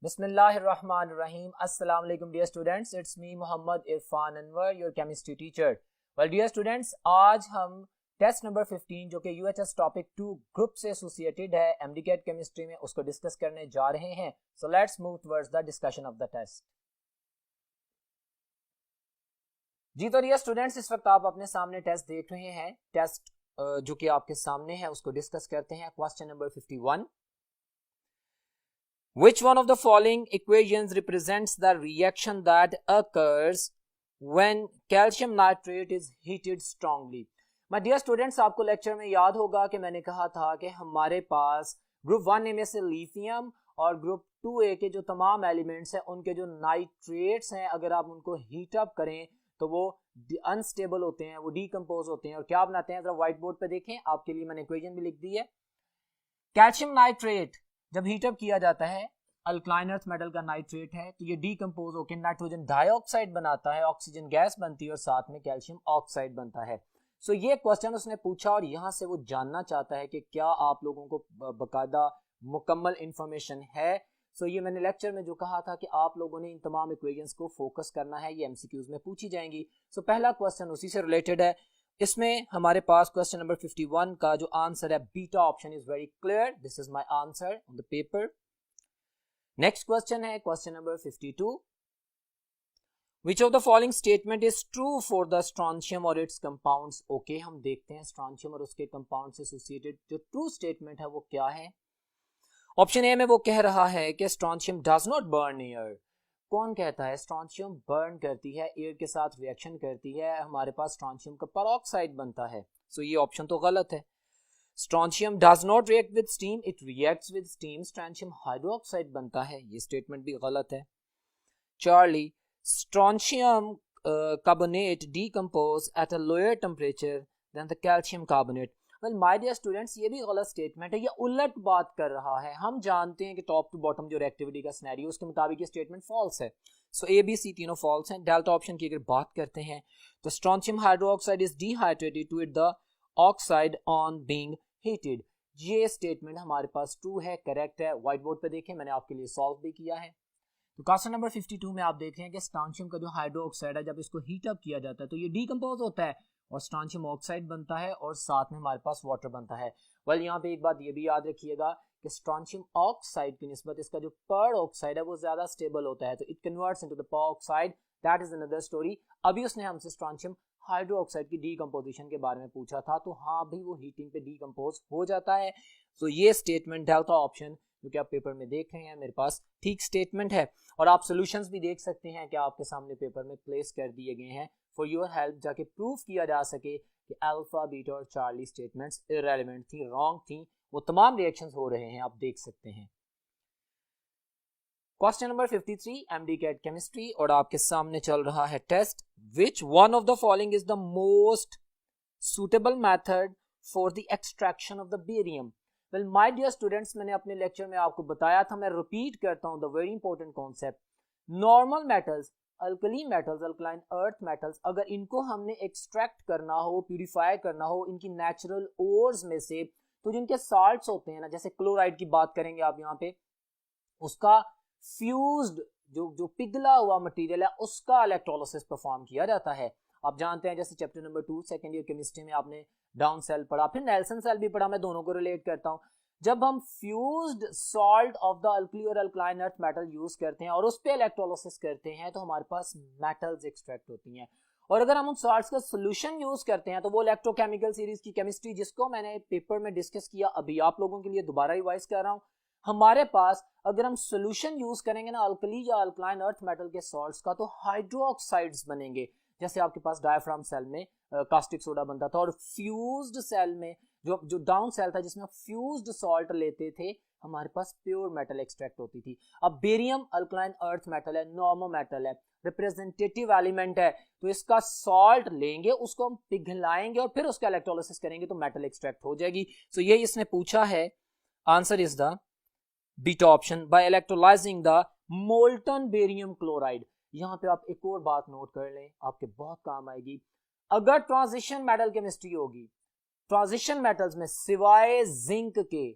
Bismillahirrahmanirrahim. Assalamu alaikum dear students. It's me Muhammad Irfan Anwar, your chemistry teacher. Well dear students, आज हम test number 15 जो कि UHS topic 2 group से associated है MDCAT chemistry में उसको डिस्कस करने जा रहे हैं. So let's move towards the discussion of the test. जी तो डियर स्टूडेंट्स, इस वक्त आप अपने सामने टेस्ट देख रहे हैं. टेस्ट जो कि आपके सामने है उसको डिस्कस करते हैं. Question number 51. Which one of the following equations represents the reaction that occurs when calcium nitrate is heated strongly? My dear students, आपको लेक्चर में याद होगा कि मैंने कहा था कि हमारे पास ग्रुप 1A में से लिथियम और ग्रुप 2A के जो तमाम एलिमेंट्स हैं उनके जो नाइट्रेट्स हैं, अगर आप उनको हीट अप करें तो वो अनस्टेबल होते हैं, वो डीकम्पोज होते हैं और क्या बनाते हैं. जरा व्हाइट बोर्ड पे देखें, आपके लिए मैंने इक्वेशन भी लिख दी है. कैल्शियम नाइट्रेट जब हीटअप किया जाता है, अल्कलाइन अर्थ मेटल का नाइट्रेट है, तो ये डीकम्पोज होकर नाइट्रोजन डाइऑक्साइड बनाता है, ऑक्सीजन गैस बनती है और साथ में कैल्शियम ऑक्साइड बनता है. सो ये क्वेश्चन उसने पूछा और यहाँ से वो जानना चाहता है कि क्या आप लोगों को बाकायदा मुकम्मल इंफॉर्मेशन है. सो ये मैंने लेक्चर में जो कहा था कि आप लोगों ने इन तमाम इक्वेशंस को फोकस करना है, ये एमसीक्यूज में पूछी जाएंगी. सो पहला क्वेश्चन उसी से रिलेटेड है. इसमें हमारे पास क्वेश्चन नंबर 51 का जो आंसर है beta option is very clear. This is my answer on the paper. Next question है question number 52. Which of the following statement is true for the strontium or its compounds? Okay, हम देखते हैं strontium और उसके compound से associated जो true statement है वो क्या है. ऑप्शन ए में वो कह रहा है कि strontium does not burn air. कौन कहता है स्ट्रॉन्शियम बर्न करती है, एयर के साथ रिएक्शन करती है, हमारे पास स्ट्रॉन्शियम का पेरोक्साइड बनता है. सो ये ऑप्शन तो गलत है. Strontium does not react with steam, it reacts with steam. Strontium hydroxide बनता है, ये स्टेटमेंट भी गलत है. Charlie, strontium carbonate decompose at a lower temperature than the calcium carbonate. Well my dear students, ये भी गलत स्टेटमेंट है, ये उलट बात कर रहा है. हम जानते हैं कि टॉप टू बॉटम जो रिएक्टिविटी का सिनेरियो उसके मुताबिक ये स्टेटमेंट फॉल्स है. सो ए बी सी तीनों फॉल्स हैं. डेल्टा ऑप्शन की अगर बात करते हैं तो strontium hydroxide is dehydrated to it the oxide on being heated. ये स्टेटमेंट हमारे पास ट्रू है, करेक्ट है. व्हाइट बोर्ड पे देखें, मैंने आपके लिए सॉल्व भी किया है. तो क्वेश्चन नंबर 52 में आप देख रहे हैं कि स्ट्रॉन्शियम का जो हाइड्रोक्साइड है जब इसको हीट अप किया जाता है तो ये डीकम्पोज होता है और स्ट्रॉन्शियम ऑक्साइड बनता है और साथ में हमारे पास वाटर बनता है. वेल यहाँ पे एक बात ये भी याद रखिएगा कि स्ट्रॉन्शियम ऑक्साइड की निस्बत इसका जो पर ऑक्साइड है वो ज्यादा स्टेबल होता है, तो इट कन्वर्ट्स इनटू द पर oxide. That is another story. अभी उसने हमसे स्ट्रॉन्शियम हाइड्रोक्साइड की डीकम्पोजिशन के बारे में पूछा था, तो हाँ भी वो हीटिंग पे डीकम्पोज हो जाता है. तो ये स्टेटमेंट डेल्टा ऑप्शन जो कि आप पेपर में देख रहे हैं मेरे पास ठीक स्टेटमेंट है. और आप सॉल्यूशंस भी देख सकते हैं कि आपके सामने पेपर में प्लेस कर दिए गए हैं फॉर योर हेल्प, जाके प्रूफ किया जा सके कि अल्फा बीटा और चार्ली स्टेटमेंट्स इररेलेवेंट थी, रॉन्ग थी. वो तमाम रिएक्शंस हो रहे हैं, आप देख सकते हैं. क्वेश्चन नंबर 53 MDCAT केमिस्ट्री और आपके सामने चल रहा है test. Which one of the following is the most suitable method for the extraction of the barium. Well my dear students, मैंने अपने लेक्चर में आपको बताया था, मैं रिपीट करता हूं the very important concept. Normal metals, alkaline metals, alkaline earth metals, अगर इनको हमने एक्सट्रैक्ट करना हो, प्यूरिफाई करना हो इनकी नेचुरल ओर्स में से, तो जिनके साल्ट्स होते हैं ना, जैसे क्लोराइड की बात करेंगे आप यहाँ पे, उसका फ्यूज्ड जो पिघला हुआ मटेरियल है उसका इलेक्ट्रोलिसिस परफॉर्म किया जाता है. आप जानते हैं जैसे chapter number 2 second year chemistry में आपने डाउन सेल पढ़ा, फिर नेल्सन सेल भी पढ़ा, मैं दोनों को रिलेट करता हूं. जब हम fused salt of the alkali और अल्कलाइन अर्थ मेटल यूज करते हैं और उस पे इलेक्ट्रोलिसिस करते हैं तो हमारे पास मेटल्स एक्सट्रैक्ट होती हैं. और अगर हम उन सॉल्ट्स का सोल्यूशन यूज करते हैं तो वो इलेक्ट्रोकेमिकल सीरीज की केमिस्ट्री जिसको मैंने पेपर में डिस्कस किया, अभी आप लोगों के लिए दोबारा रिवाइज कर रहा हूं. हमारे पास अगर हम सोल्यूशन यूज करेंगे ना अल्कली या अल्कलाइन अर्थ मेटल के सॉल्ट्स का, तो हाइड्रोक्साइड्स बनेंगे. जैसे आपके पास डायफ्राम सेल में कास्टिक सोडा बनता था और फ्यूज्ड सेल में जो डाउन सेल था जिसमें फ्यूज्ड सॉल्ट लेते थे, हमारे पास प्योर मेटल एक्सट्रैक्ट होती थी. अब बेरियम अल्कलाइन अर्थ मेटल है, नॉर्मल मेटल है, रिप्रेजेंटेटिव एलिमेंट है, तो इसका सॉल्ट लेंगे, उसको हम पिघलाएंगे और फिर उसका इलेक्ट्रोलिसिस करेंगे तो मेटल एक्सट्रैक्ट हो जाएगी. सो ये इसने पूछा है. Answer is the beta option, by electrolysing the molten barium chloride. यहां पे आप एक और बात नोट कर लें, आपके बहुत काम आएगी. अगर ट्रांजिशन मेटल केमिस्ट्री होगी, ट्रांजिशन मेटल्स में सिवाय जिंक के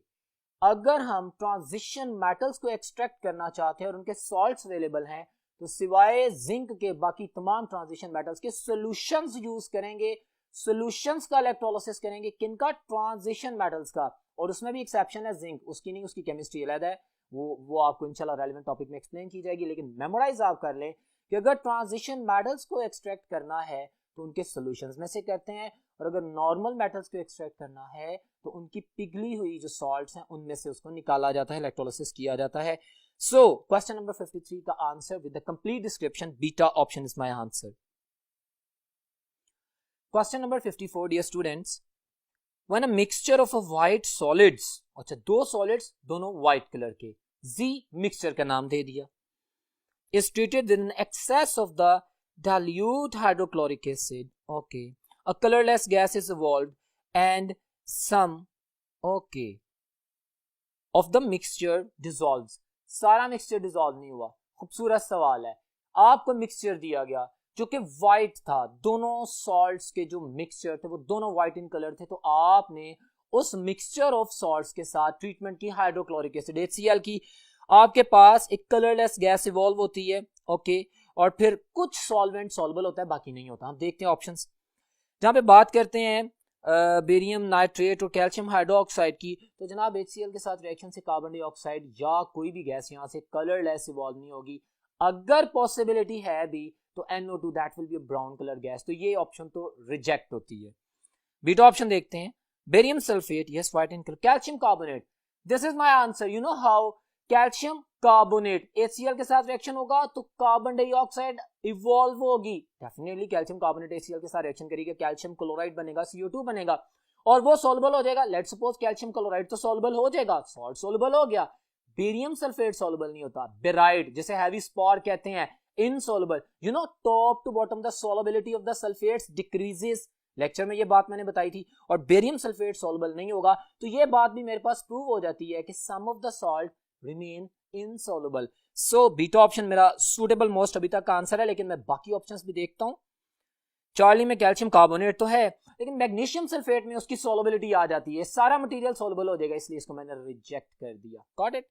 अगर हम ट्रांजिशन मेटल्स को एक्सट्रैक्ट करना चाहते हैं और उनके सॉल्ट्स अवेलेबल हैं तो सिवाय जिंक के बाकी तमाम ट्रांजिशन मेटल्स के सॉल्यूशंस यूज करेंगे, सॉल्यूशंस का इलेक्ट्रोलिसिस करेंगे, किनका, ट्रांजिशन मेटल्स का। और उसमें भी एक्सेप्शन है जिंक, उसकी नहीं, उसकी केमिस्ट्री अलग है, वो आपको इंशाल्लाह रेलेवेंट टॉपिक में एक्सप्लेन की जाएगी। लेकिन मेमोराइज आप कर लें कि अगर ट्रांजिशन मेटल्स को एक्सट्रैक्ट करना है तो उनके सॉल्यूशंस में से करते हैं, और अगर नॉर्मल मेटल्स को एक्सट्रैक्ट करना है तो उनकी पिघली हुई जो सॉल्ट्स हैं उनमें से उसको निकाला जाता है, इलेक्ट्रोलिसिस किया जाता है। सो क्वेश्चन नंबर 53 का answer with the complete description, beta option is my answer. Question number 54 dear students, when a mixture of a white solids, अच्छा दो सॉलिड्स दोनों व्हाइट कलर के, जी मिक्सचर का नाम दे दिया, is treated with an excess of the dilute hydrochloric acid, okay, a colorless gas is evolved and some, okay, of the mixture dissolves। सारा mixture dissolve नहीं हुआ। खूबसूरत सवाल है, आपको मिक्सचर दिया गया जो कि व्हाइट था, दोनों सॉल्ट्स के जो मिक्सचर थे वो दोनों व्हाइट इन कलर थे, तो आपने उस मिक्सचर ऑफ सॉल्ट्स के साथ ट्रीटमेंट की हाइड्रोक्लोरिक एसिड HCl की। आपके पास एक कलरलेस गैस इवॉल्व होती है, ओके, और फिर कुछ सॉल्वेंट सॉल्युबल होता है, बाकी नहीं होता। हम देखते हैं ऑप्शंस, जहां पे बात करते हैं बेरियम नाइट्रेट और कैल्शियम हाइड्रोक्साइड की, तो जनाब HCl के साथ रिएक्शन से कार्बन डाइऑक्साइड या कोई भी गैस यहां से कलरलेस इवॉल्व नहीं होगी। अगर पॉसिबिलिटी है भी तो NO2 that will be a brown colour gas, तो ये ऑप्शन तो रिजेक्ट होती है। बीटा ऑप्शन देखते हैं, barium sulphate, yes white in colour, calcium carbonate, this is my answer. You know how, calcium carbonate HCl के साथ रिएक्शन होगा तो कार्बन डाइऑक्साइड इवॉल्व होगी, डेफिनेटली कैल्शियम कार्बोनेट HCl के साथ रिएक्शन करेगा, कैल्शियम क्लोराइड बनेगा, CO2 बनेगा और वो सॉल्युबल हो जाएगा। लेट्स सपोज कैल्शियम क्लोराइड तो सॉल्युबल हो जाएगा, सॉल्ट सॉल्युबल हो गया। बेरियम सल्फेट सॉल्युबल नहीं होता, बेराइड जिसे हैवी स्पॉर कहते हैं, insoluble. You know top to bottom the solubility of the sulphates decreases, lecture में ये बात मैंने बताई थी। और बेरियम सल्फेट सॉल्युबल नहीं होगा तो ये बात भी मेरे पास प्रूव हो जाती है कि some of the salt remain insoluble. So beta option मेरा सूटेबल मोस्ट अभी तक का आंसर है, लेकिन मैं बाकी ऑप्शंस भी देखता हूं। चार्ली में कैल्शियम कार्बोनेट तो है, लेकिन मैग्नीशियम सल्फेट में उसकी सॉल्युबिलिटी आ जाती है, सारा मटेरियल सॉल्युबल हो जाएगा, इसलिए इसको मैंने रिजेक्ट कर दिया। Got it?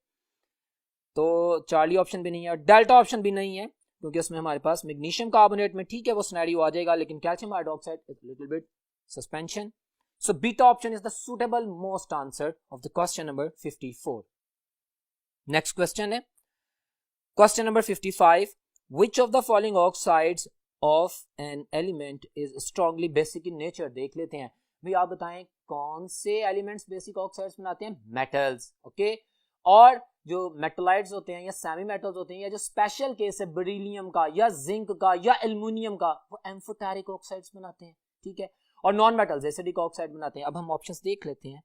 तो चार्ली ऑप्शन भी नहीं है, डेल्टा ऑप्शन भी नहीं है, क्योंकि उसमें हमारे पास मैग्नीशियम कार्बोनेट में ठीक है वो सिनेरियो आ जाएगा, लेकिन calcium hydroxide is little bit suspension. So beta option is the suitable most answer of the question number 54। Next question है question number 55, which of the following oxides of an element is strongly basic in nature. देख लेते हैं भाई, आप बताएं कौन से elements basic oxides बनाते हैं, मेटल्स, ओके। और जो मेटलाइड्स होते हैं या सेमी मेटल्स होते हैं या जो स्पेशल केस है बेरिलियम का या जिंक का या एल्युमिनियम का, वो एम्फोटेरिक ऑक्साइड्स बनाते हैं, ठीक है। और नॉन मेटल्स एसिडिक ऑक्साइड बनाते हैं। अब हम ऑप्शंस देख लेते हैं।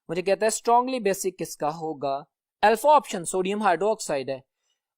मुझे कहता है स्ट्रांगली बेसिक किसका होगा, अल्फा ऑप्शन सोडियम हाइड्रोक्साइड है,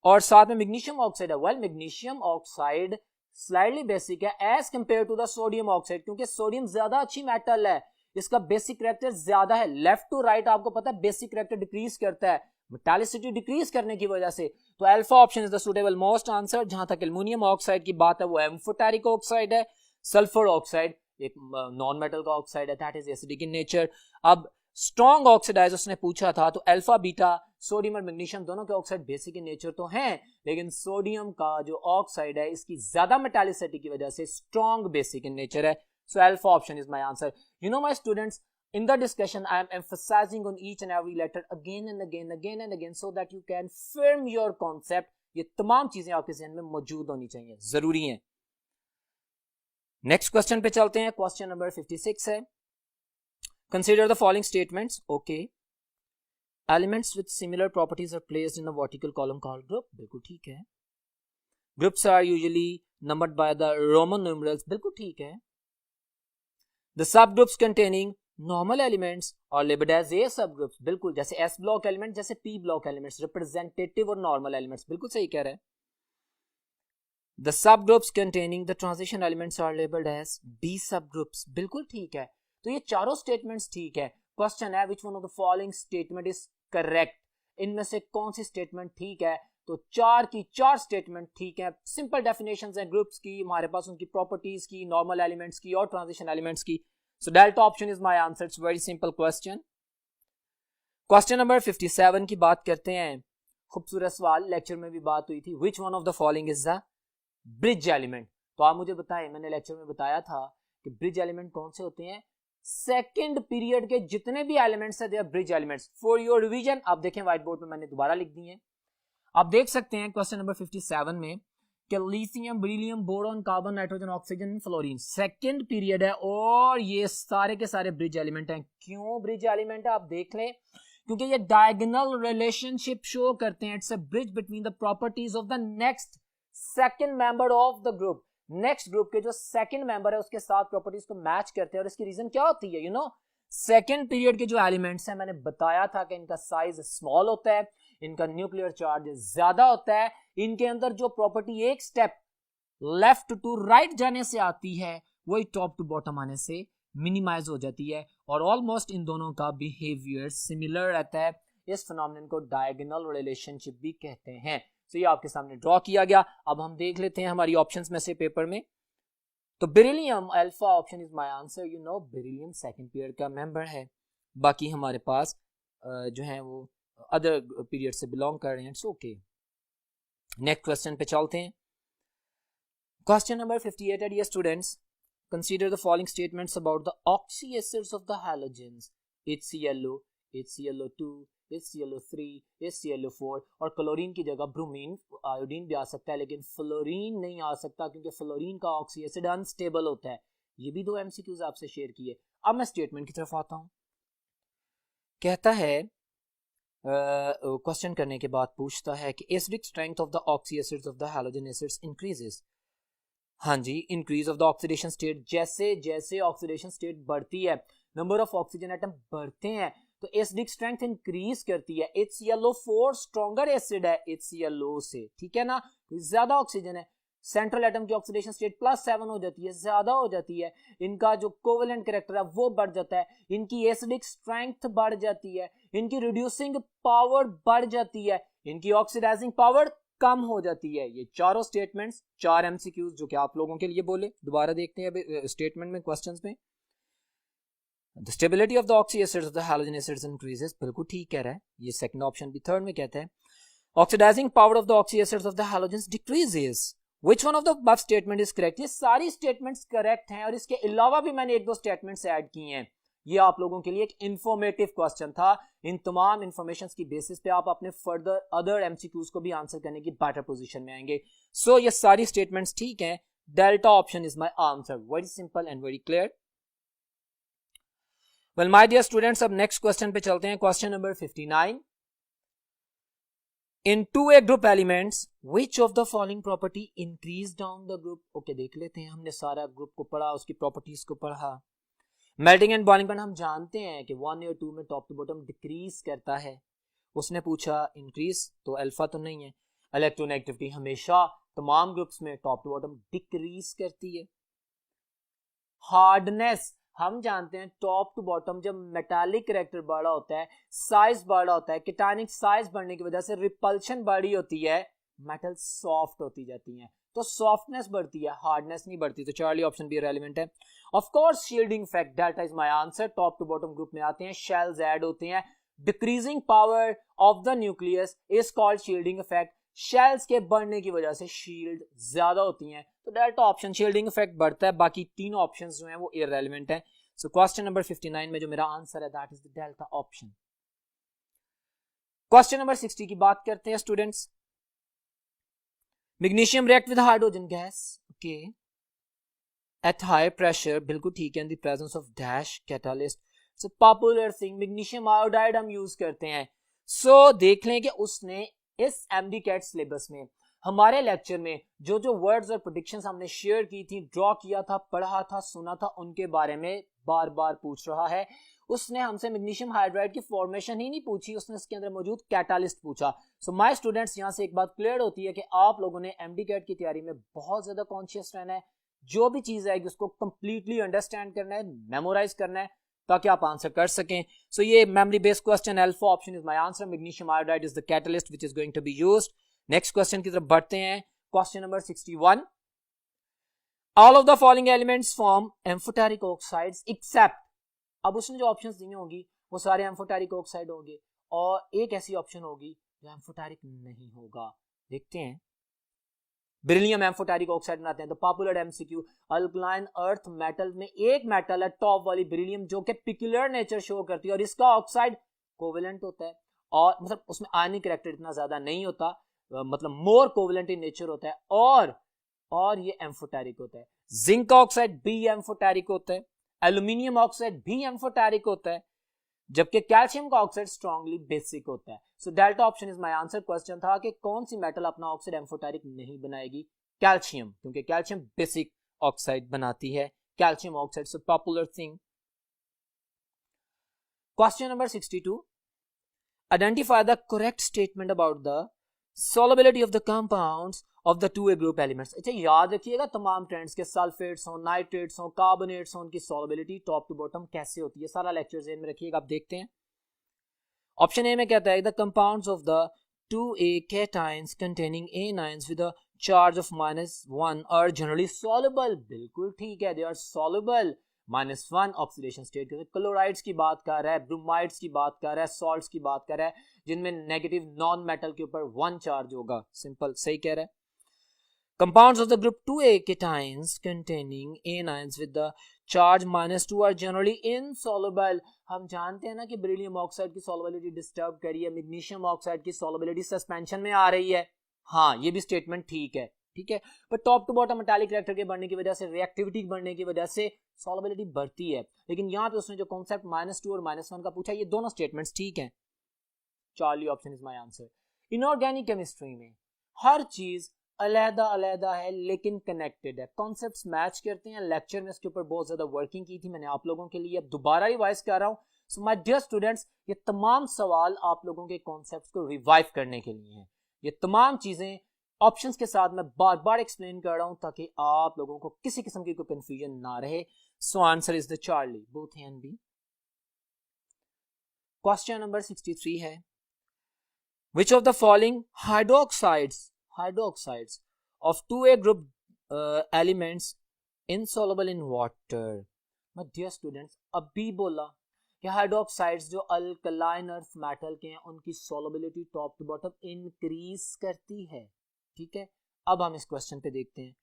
और साथ में मैग्नीशियम ऑक्साइड है। Well magnesium oxide slightly basic है as compare to the sodium oxide, क्योंकि सोडियम ज्यादा अच्छी मेटल है, इसका बेसिक कैरेक्टर ज्यादा है। लेफ्ट टू राइट आपको पता है बेसिक कैरेक्टर डिक्रीज करता है मेटालिसिटी डिक्रीज करने की वजह से, तो alpha option is the suitable most answer. जहां तक एल्युमिनियम ऑक्साइड की बात है वो एम्फोटेरिक ऑक्साइड है, सल्फर ऑक्साइड एक नॉन मेटल का ऑक्साइड है, that is acidic in nature. अब स्ट्रॉन्ग ऑक्सीडाइज उसने पूछा था, तो अल्फा बीटा सोडियम और मैग्नीशियम दोनों के ऑक्साइड बेसिक इन नेचर तो हैं, लेकिन सोडियम का जो ऑक्साइड है इसकी ज्यादा मेटालिसिटी की वजह से स्ट्रॉन्ग बेसिक इन नेचर है। So alpha option is my answer. You know my students, in the discussion I am emphasizing on each and every letter again and again so that you can firm your concept। ये तमाम चीजें आपके ज़हन में मौजूद होनी चाहिए, जरूरी हैं। नेक्स्ट क्वेश्चन पे चलते हैं, क्वेश्चन नंबर 56 है, consider the following statements, okay. Elements with similar properties are placed in the vertical column called group, बिल्कुल ठीक है। Groups are usually numbered by the Roman numerals, बिल्कुल ठीक है। The sub groups containing normal elements are labelled as A sub groups, बिल्कुल, जैसे S block element जैसे P block elements, representative और नॉर्मल एलिमेंट्स, बिल्कुल सही कह रहे हैं। The sub groups containing the transition elements are labelled as B sub groups, बिल्कुल ठीक है। तो ये चारों स्टेटमेंट्स ठीक है। क्वेश्चन है विच one of the following statement is correct, इनमें से कौन सी स्टेटमेंट ठीक है, तो चार की चार स्टेटमेंट ठीक है। सिंपल डेफिनेशंस हैं ग्रुप्स की, हमारे पास उनकी प्रॉपर्टीज की, नॉर्मल एलिमेंट्स की और ट्रांजिशन एलिमेंट्स की। So delta option is my answer. It's very simple question. Question number 57 की बात करते हैं। खूबसूरत सवाल, लेक्चर में भी बात हुई थी। विच one of the following is the bridge element? तो आप मुझे बताएं, मैंने लेक्चर में बताया था कि ब्रिज एलिमेंट कौन से होते हैं। सेकंड पीरियड के जितने भी एलिमेंट्स है they are bridge elements. For your revision आप देखें व्हाइट बोर्ड में मैंने दोबारा लिख दी है। आप देख सकते हैं क्वेश्चन नंबर 57 में कि lithium, beryllium, boron, carbon, nitrogen, oxygen, fluorine second period है और ये सारे के सारे ब्रिज एलिमेंट हैं। क्यों ब्रिज एलिमेंट है आप देख लें, क्योंकि ये डायगोनल रिलेशनशिप शो करते हैं। It's a bridge between the properties of the next second member of the group. Next group के जो सेकंड मेंबर है उसके साथ प्रॉपर्टीज को मैच करते हैं। और इसकी रीजन क्या होती है? सेकंड पीरियड के जो एलिमेंट्स हैं, मैंने बताया था कि इनका साइज स्मॉल होता है, इनका न्यूक्लियर चार्ज ज्यादा होता है, इनके अंदर जो प्रॉपर्टी एक स्टेप लेफ्ट टू राइट जाने से आती है वही टॉप टू बॉटम आने से मिनिमाइज हो जाती है, और ऑलमोस्ट इन दोनों का बिहेवियर सिमिलर रहता है। इस फिनोमेनन को डायगोनल रिलेशनशिप भी कहते हैं। तो ये आपके सामने ड्रॉ किया गया। अब हम देख लेते हैं हमारी ऑप्शंस में से पेपर में। तो beryllium alpha option is my answer. Beryllium second period का मेंबर है। बाकी हमारे पास जो है वो अदर पीरियड से बिलोंग कर रहे हैं। It's okay. नेक्स्ट क्वेश्चन पे चलते हैं। क्वेश्चन नंबर 58 है, dear students, consider the following statements about the oxyacids of the halogens HClO, HClO2, HClO3, HClO4 और क्लोरीन की जगह ब्रोमीन, आयोडीन भी आ सकता है, लेकिन फ्लोरीन नहीं आ सकता क्योंकि फ्लोरीन का ऑक्सी एसिड अनस्टेबल होता है। ये भी दो एमसीक्यूज आपसे शेयर किए। अब मैं स्टेटमेंट की तरफ आता हूं। कहता है क्वेश्चन करने के बाद पूछता है कि acidic strength of the oxy acids of the halogen acids increases. हाँ जी, increase of the oxidation state. जैसे जैसे ऑक्सीडेशन स्टेट बढ़ती है, नंबर ऑफ ऑक्सीजन एटम बढ़ते हैं, तो एसिडिक स्ट्रेंथ इंक्रीज करती है। HClO4 स्ट्रॉन्गर एसिड है HClO से, ठीक है ना, ज्यादा ऑक्सीजन है। सेंट्रल एटम की ऑक्सीडेशन स्टेट +7 हो जाती है, ज्यादा हो जाती है। इनका जो कोवेलेंट कैरेक्टर है वो बढ़ जाता है, इनकी एसिडिक स्ट्रेंथ बढ़ जाती है, इनकी रिड्यूसिंग पावर बढ़ जाती है, इनकी ऑक्सीडाइजिंग पावर कम हो जाती है। ये चारों स्टेटमेंट्स, 4 एमसीक्यूज जो कि आप लोगों के लिए बोले। दोबारा देखते हैं अभी स्टेटमेंट में, क्वेश्चंस में। The stability of the oxy acids of the halogen acids increases, बिल्कुल ठीक कह रहा है। ये सेकंड ऑप्शन भी। थर्ड में कहता है oxidising power of the oxy acids of the halogens decreases. Which one of the above statement is correct? ये सारी स्टेटमेंट्स करेक्ट हैं और इसके अलावा भी मैंने एक दो स्टेटमेंट्स ऐड किए हैं। ये आप लोगों के लिए एक इंफॉर्मेटिव क्वेश्चन था। इन तमाम इंफॉर्मेशन की बेसिस पे आप अपने फर्दर अदर एमसीक्यूज को भी आंसर करने की बेटर पोजीशन में आएंगे। सो ये सारी स्टेटमेंट्स ठीक हैं। Delta option is my answer. Very simple and very clear. Well my dear students, अब नेक्स्ट क्वेश्चन पे चलते हैं। Question number 59। In 2A group elements which of the following property increase down the group? Okay, देख लेते हैं। हमने सारा group को पढ़ा, उसकी प्रॉपर्टीज को पढ़ा। मेल्टिंग एंड बॉइलिंग पॉइंट हम जानते हैं कि 1 या 2 में टॉप टू बॉटम डिक्रीज करता है। उसने पूछा इंक्रीज, तो अल्फा तो नहीं है। इलेक्ट्रोनेगेटिविटी हमेशा तमाम ग्रुप्स में टॉप टू बॉटम डिक्रीज करती है। हार्डनेस हम जानते हैं टॉप टू बॉटम जब मेटालिक कैरेक्टर बड़ा होता है, साइज बड़ा होता है, केटायनिक साइज बढ़ने की वजह से रिपल्शन बड़ी होती है, मेटल सॉफ्ट होती जाती हैं, तो सॉफ्टनेस बढ़ती है, हार्डनेस नहीं बढ़ती। तो चार्ली ऑप्शन भी रेलेवेंट है। Of course shielding effect, delta is my answer. Top to bottom group में आते हैं, शेल्स ऐड होते हैं, decreasing power of the nucleus is called shielding effect. Shells के बढ़ने की वजह से शील्ड ज्यादा होती हैं, तो डेल्टा ऑप्शन, शील्डिंग इफेक्ट बढ़ता है। बाकी तीन ऑप्शंस जो हैं वो इररेलेवेंट हैं। सो क्वेश्चन नंबर 59 में जो मेरा आंसर है that is the delta option. Question number 60 की बात करते हैं students. Magnesium react with hydrogen gas, okay, at high pressure, बिल्कुल ठीक है, in the presence of dash catalyst. So popular thing, magnesium iodide हम यूज करते हैं। सो देख लें कि उसने इस एमडी कैट सिलेबस में हमारे लेक्चर में जो जो वर्ड्स और प्रेडिक्शंस हमने शेयर की थी, ड्रॉ किया था, पढ़ा था, सुना था, उनके बारे में बार बार पूछ रहा है। उसने हमसे मैग्नीशियम हाइड्राइड की फॉर्मेशन ही नहीं पूछी, उसने इसके अंदर मौजूद कैटालिस्ट पूछा। सो माय स्टूडेंट्स, यहां से एक बात क्लियर होती है कि आप लोगों ने एमडी कैट की तैयारी में बहुत ज्यादा कॉन्शियस रहना है। जो भी चीज आएगी उसको कंप्लीटली अंडरस्टैंड करना है, मेमोराइज करना है, ताकि आप आंसर कर सकें। सो ये memory based question, alpha option is my answer. Magnesium iodide is the catalyst which is going to be used. Next question की तरफ बढ़ते हैं। Question number 61। All of the following elements form amphoteric oxides except, अब उसने जो options दिए होंगी वो सारे एम्फोटेरिक ऑक्साइड होंगे, और एक ऐसी ऑप्शन होगी जो एम्फोटेरिक नहीं होगा। देखते हैं। बेरिलियम एम्फोटेरिक ऑक्साइड बनाते हैं। तो popular MCQ, alkaline earth metal में एक मेटल है टॉप वाली बेरिलियम जो कि पिक्यूलर नेचर शो करती है और इसका ऑक्साइड कोवेलेंट होता है और मतलब उसमें आयनिक कैरेक्टर इतना ज्यादा नहीं होता, मतलब मोर कोवेलेंट इन नेचर होता है और ये एम्फोटेरिक होता है। जिंक ऑक्साइड भी एम्फोटेरिक होता है, एल्यूमिनियम ऑक्साइड भी एम्फोटेरिक होता है, जबकि कैल्शियम का ऑक्साइड स्ट्रांगली बेसिक होता है। So delta option is my answer. Question था कि कौन सी मेटल अपना ऑक्साइड एम्फोटेरिक नहीं बनाएगी? कैल्शियम, क्योंकि कैल्शियम बेसिक ऑक्साइड बनाती है। Calcium oxide so popular thing. Question number 62, identify the correct statement about the solubility of the compounds of the 2A group elements। अच्छा याद रखिएगा तमाम ट्रेंड्स के, सल्फेट्स हो, नाइट्रेट्स हो, कार्बोनेट्स हो, उनकी solubility टॉप टू बॉटम कैसे होती है, सारा लेक्चर ज़हन में रखिएगा। आप देखते हैं। ऑप्शन ए में कहता है the compounds of the 2A cations containing anions with a charge of -1 are generally soluble। बिल्कुल ठीक है, they are soluble। -1 oxidation state के, क्लोराइड्स की बात कर रहा है, ब्रोमाइड्स की बात कर रहा है, सॉल्ट्स की बात कर रहा है जिनमें नेगेटिव नॉन मेटल के ऊपर 1 चार्ज होगा। सिंपल, सही कह रहा है। Compounds of the group 2A cations containing anions with the charge -2 are generally insoluble। हम जानते हैं ना कि बेरिलियम ऑक्साइड की सॉल्युबिलिटी डिस्टर्ब करी है, मैग्नीशियम ऑक्साइड की सॉल्युबिलिटी सस्पेंशन में आ रही है। हाँ, ये भी स्टेटमेंट ठीक है, ठीक है। पर top to bottom metallic character के बढ़ने की वजह से, रिएक्टिविटी बढ़ने की वजह से सॉल्युबिलिटी बढ़ती है। लेकिन यहाँ पे उसने जो कॉन्सेप्ट -2 और -1 का पूछा, ये दोनों स्टेटमेंट्स ठीक हैं। Charlie option is my answer. Inorganic chemistry में हर चीज अलहदा अलहदा है लेकिन कनेक्टेड है, कॉन्सेप्ट्स मैच करते हैं। लेक्चर में इसके ऊपर बहुत ज्यादा वर्किंग की थी मैंने आप लोगों के लिए, अब दोबारा रिवाइज कर रहा हूँ। सो माय डियर स्टूडेंट्स, ये तमाम सवाल आप लोगों के कॉन्सेप्ट्स को रिवाइव करने के लिए हैं। ये तमाम चीजें ऑप्शंस के साथ मैं बार बार एक्सप्लेन कर रहा हूं ताकि आप लोगों को किसी किस्म की कोई कंफ्यूजन ना रहे। So answer is the Charlie, both A and B. Question number 63 है, which of the following hydroxides of 2A group elements insoluble in water। my dear students, अभी बोला कि हाइड्रोक्साइड्स जो अल्कलाइन अर्थ मेटल के हैं उनकी solubility top to bottom increase करती है, ठीक है। अब हम इस क्वेश्चन पे देखते हैं।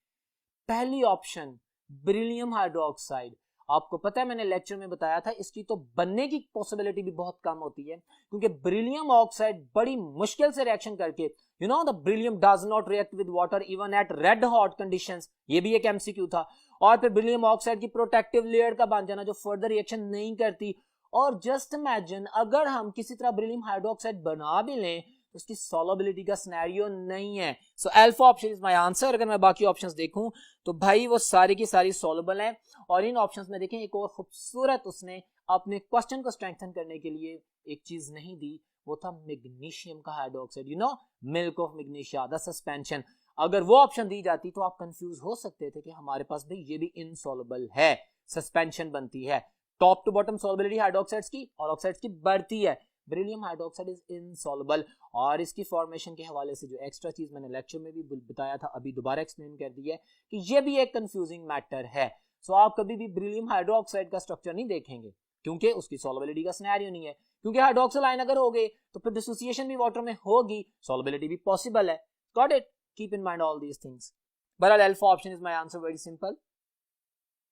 पहली ऑप्शन बेरिलियम हाइड्रोक्साइड, आपको पता है मैंने लेक्चर में बताया था इसकी तो बनने की पॉसिबिलिटी भी बहुत कम होती है क्योंकि बेरिलियम ऑक्साइड बड़ी मुश्किल से रिएक्शन करके, you know the beryllium does not react with water even at red hot conditions, ये भी एक एमसीक्यू था। और फिर बेरिलियम ऑक्साइड की प्रोटेक्टिव लेयर का बन जाना जो फर्दर रिएक्शन नहीं करती। और जस्ट इमेजिन अगर हम किसी तरह बेरिलियम हाइड्रोक्साइड बना भी लें तो उसकी सॉल्युबिलिटी का सिनेरियो नहीं है। So alpha option is my answer. अगर मैं बाकी ऑप्शंस देखूं तो भाई वो सारी की सारी सॉल्युबल हैं। और इन ऑप्शंस में देखें एक और खूबसूरत उसने अपने क्वेश्चन को स्ट्रेंथन करने के लिए एक चीज नहीं दी, वो था मैग्नीशियम का hydroxide, you know milk of magnesia, the suspension. अगर वो ऑप्शन दी जाती तो आप कंफ्यूज हो सकते थे कि हमारे पास भाई ये भी इनसॉल्युबल है, सस्पेंशन बनती है। Top to bottom solubility hydroxides की और ऑक्साइड्स की बढ़ती है, बेरिलियम हाइड्रोक्साइड इज इनसॉल्युबल। और इसकी फॉर्मेशन के हवाले से जो एक्स्ट्रा चीज मैंने लेक्चर में भी बताया था, अभी दोबारा एक्सप्लेन कर दी है कि ये भी एक कंफ्यूजिंग मैटर है। सो आप कभी भी बेरिलियम हाइड्रोक्साइड का स्ट्रक्चर नहीं देखेंगे क्योंकि उसकी सॉल्युबिलिटी का सिनेरियो नहीं है, क्योंकि हाइड्रोक्सिल आयन अगर हो गए तो फिर डिसोसिएशन भी वाटर में होगी, सॉल्युबिलिटी भी पॉसिबल है। Got it? Keep in mind all these things. बहरहाल alpha option is my answer, very simple.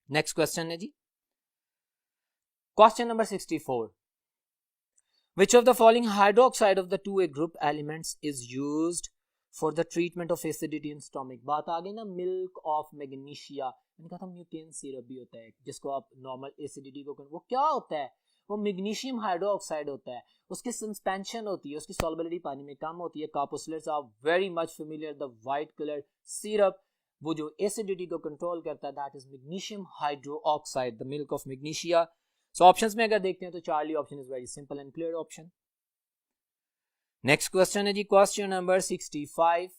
Next question है जी, question number 64, which of the following hydroxide of the 2A group elements is used for the treatment of acidity in stomach। बात आ गई ना milk of magnesia, मैंने कहा था Mucaine syrup भी होता है जिसको आप नॉर्मल एसिडिटी को, वो क्या होता है, वो मैग्नीशियम हाइड्रोक्साइड होता है, उसकी सस्पेंशन होती है, उसकी सॉल्युबिलिटी पानी में कम होती है। कार्पोसुलेट्स are very much familiar, the white colour syrup वो जो एसिडिटी को कंट्रोल करता है, that is magnesium hydroxide, the milk of magnesia. So options में अगर देखते हैं तो Charlie option is very simple and clear option. Next question है जी, question number 65,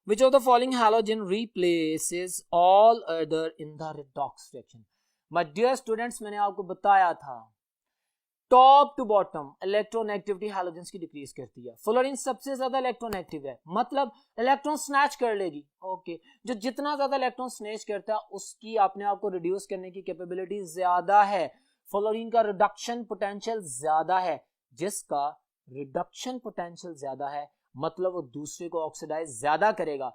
which of the following halogen replaces all other in the redox reaction। my dear students, मैंने आपको बताया था top to bottom electronegativity halogens की decrease करती है। Fluorine सबसे ज्यादा इलेक्ट्रोनेगेटिव है, मतलब इलेक्ट्रॉन स्नैच कर लेगी। ओके, जो जितना ज्यादा इलेक्ट्रॉन स्नैच करता है उसकी अपने आप को रिड्यूस करने की कैपेबिलिटी ज्यादा है, फ्लोरीन का रिडक्शन पोटेंशियल ज्यादा है। जिसका रिडक्शन पोटेंशियल ज्यादा है, मतलब वो दूसरे को ऑक्सीडाइज ज्यादा करेगा।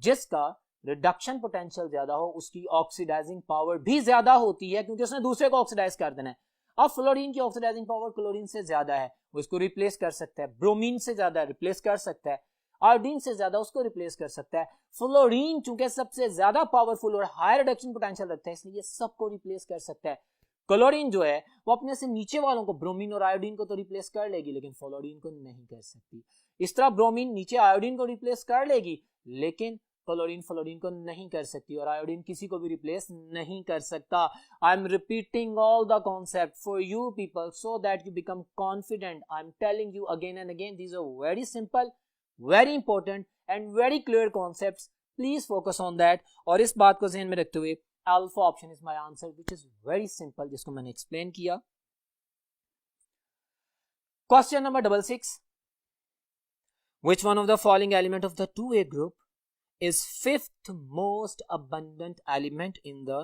जिसका रिडक्शन पोटेंशियल ज्यादा हो उसकी ऑक्सीडाइजिंग पावर भी ज्यादा होती है, क्योंकि उसने दूसरे को ऑक्सीडाइज कर देना है। अब फ्लोरीन की ऑक्सीडाइजिंग पावर क्लोरीन से ज्यादा है, वो इसको रिप्लेस कर सकता है। ब्रोमीन से ज्यादा रिप्लेस कर सकता है। आयोडीन से ज्यादा उसको रिप्लेस कर सकता है। फ्लोरीन चूंकि सबसे ज्यादा पावरफुल और हाई रिडक्शन पोटेंशियल रखता है, इसलिए ये सबको रिप्लेस कर सकता है। क्लोरीन जो है वो अपने से नीचे वालों को, ब्रोमीन और आयोडीन को तो रिप्लेस कर लेगी, लेकिन फ्लोरीन को नहीं कर सकती। इस तरह ब्रोमीन नीचे आयोडीन को रिप्लेस कर लेगी, लेकिन क्लोरीन फ्लोरीन को नहीं कर सकती, और आयोडीन किसी को भी रिप्लेस नहीं कर सकता। I am repeating all the concept for you people so that you become confident. I am telling you again and again, these are very simple, very important and very clear concepts. Please focus on that. और इस बात को ध्यान में रखते हुए alpha option is my answer, which is very simple, जिसको मैंने एक्सप्लेन किया। Question number 66, which one of the following element of the 2A group is fifth most abundant element in the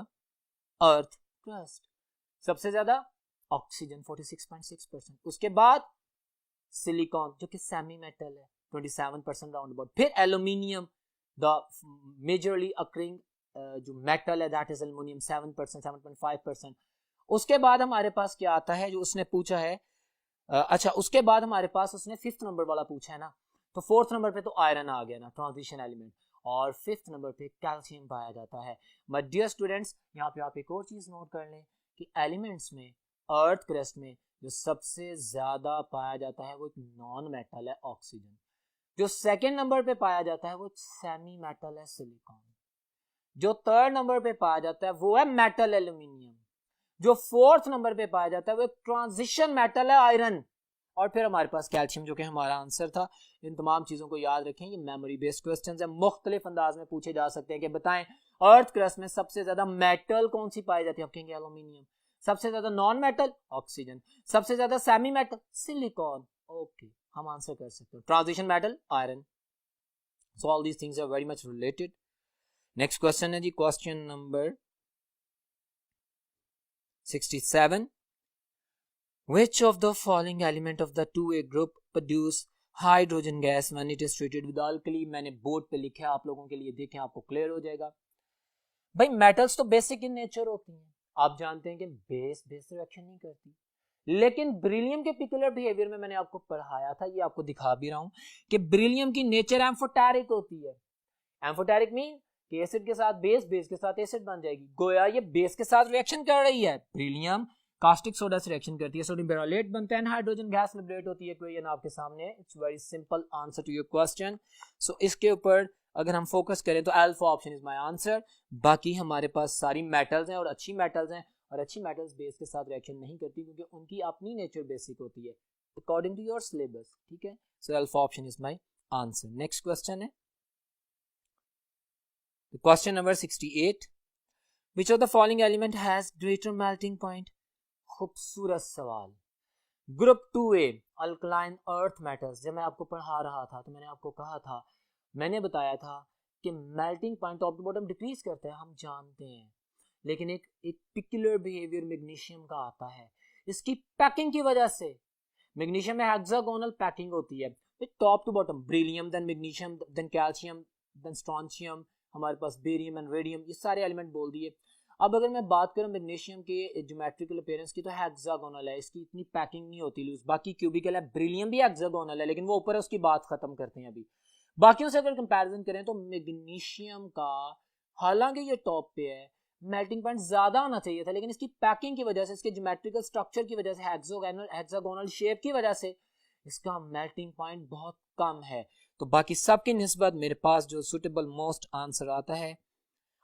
earth crust? सबसे ज्यादा oxygen 46.6%, उसके बाद silicon जो कि semi metal है 27% राउंड अबाउट, फिर एल्यूमिनियम द मेजरली अकरिंग जो metal है दैट इज एल्यूमिनियम 7%, 7.5%। उसके बाद हमारे पास क्या आता है जो उसने पूछा है, अच्छा उसके बाद हमारे पास उसने फिफ्थ नंबर वाला पूछा है ना, तो फोर्थ नंबर पे तो आयरन आ गया ना, ट्रांजिशन एलिमेंट, और फिफ्थ नंबर पे कैल्शियम पाया जाता है। माय डियर स्टूडेंट्स, यहाँ पे आप एक और चीज नोट कर लें कि एलिमेंट्स में अर्थ क्रस्ट में जो सबसे ज्यादा पाया जाता है वो एक नॉन मेटल है ऑक्सीजन, जो सेकेंड नंबर पे पाया जाता है वो सेमी मेटल है सिलिकॉन, जो थर्ड नंबर पे पाया जाता है वो है मेटल एल्यूमिनियम, जो फोर्थ नंबर पे पाया जाता है वो ट्रांजिशन मेटल है आयरन, और फिर हमारे पास कैल्शियम जो कि हमारा आंसर था। इन तमाम चीजों को याद रखें, ये मेमोरी बेस्ड क्वेश्चंस है, मुख्तलिफ अंदाज में पूछे जा सकते हैं कि बताएं अर्थ क्रस्ट में सबसे ज्यादा मेटल कौन सी पाई जाती है, आप कहेंगे एल्यूमिनियम, सबसे ज्यादा नॉन मेटल ऑक्सीजन, सबसे ज्यादा सेमी मेटल सिलिकॉन, ओके हम आंसर कर सकते हैं transition metal iron. So all these things are very much related. Next question है जी, question number 67, which of the following element of the 2A group produce hydrogen gas when it is treated with alkali? मैंने board पे लिखा है आप लोगों के लिए, देखें आपको क्लियर हो जाएगा। भाई मेटल्स तो बेसिक इन नेचर होती हैं, आप जानते हैं कि बेस से रिएक्शन नहीं करती, लेकिन ब्रिलियम के पिकुलर बिहेवियर में मैंने आपको पढ़ाया था, ये आपको दिखा भी रहा हूं कि ब्रिलियम की नेचर एम्फोटेरिक होती है। एम्फोटेरिक मीन कि एसिड के साथ बेस, बेस के साथ एसिड बन जाएगी, गोया ये बेस के साथ रिएक्शन कर रही है। ब्रिलियम कास्टिक सोडा से रिएक्शन करती है, सोडियम बेरोलेट बनता है, हाइड्रोजन गैस लिबरेट होती है। इक्वेशन आपके सामने है, it's very simple answer to your question. So इसके ऊपर अगर हम फोकस करें तो alpha option is my answer. बाकी हमारे पास सारी मेटल्स हैं और अच्छी मेटल्स हैं, और अच्छी मेटल्स बेस के साथ रिएक्शन नहीं करती क्योंकि उनकी अपनी नेचर बेसिक होती है अकॉर्डिंग टू योर सिलेबस, ठीक है। So alpha option is my answer. Next question है question number 68, which of the following element has greater melting point? खूबसूरत सवाल। Group 2A alkaline earth metals, जब मैं आपको पढ़ा रहा था तो मैंने आपको कहा था, मैंने बताया था कि melting point top to bottom decrease करता है, हम जानते हैं, लेकिन एक पिक्युलर बिहेवियर मैग्नीशियम का आता है इसकी पैकिंग की वजह से। मैग्नीशियम में हेक्सागोनल पैकिंग होती है top to bottom, beryllium than magnesium than calcium than strontium, हमारे पास बेरियम एंड रेडियम, ये सारे एलिमेंट बोल दिए। अब अगर मैं बात करूं मैग्नीशियम के ज्योमेट्रिकल अपीयरेंस की तो हेक्सागोनल है, इसकी इतनी पैकिंग नहीं होती लूज, बाकी क्यूबिकल है। ब्रिलियम भी हेक्सागोनल है लेकिन वो ऊपर है, उसकी बात खत्म करते हैं अभी। बाकियों से अगर कंपैरिजन करें तो मैग्नीशियम का, हालांकि ये टॉप पे है, मेल्टिंग पॉइंट ज्यादा होना चाहिए था, लेकिन इसकी पैकिंग की वजह से, इसके ज्योमेट्रिकल स्ट्रक्चर की वजह से, हेक्सागोनल शेप की वजह से इसका मेल्टिंग पॉइंट बहुत कम है। तो बाकी सबकी निस्बत मेरे पास जो सुटेबल मोस्ट आंसर आता है,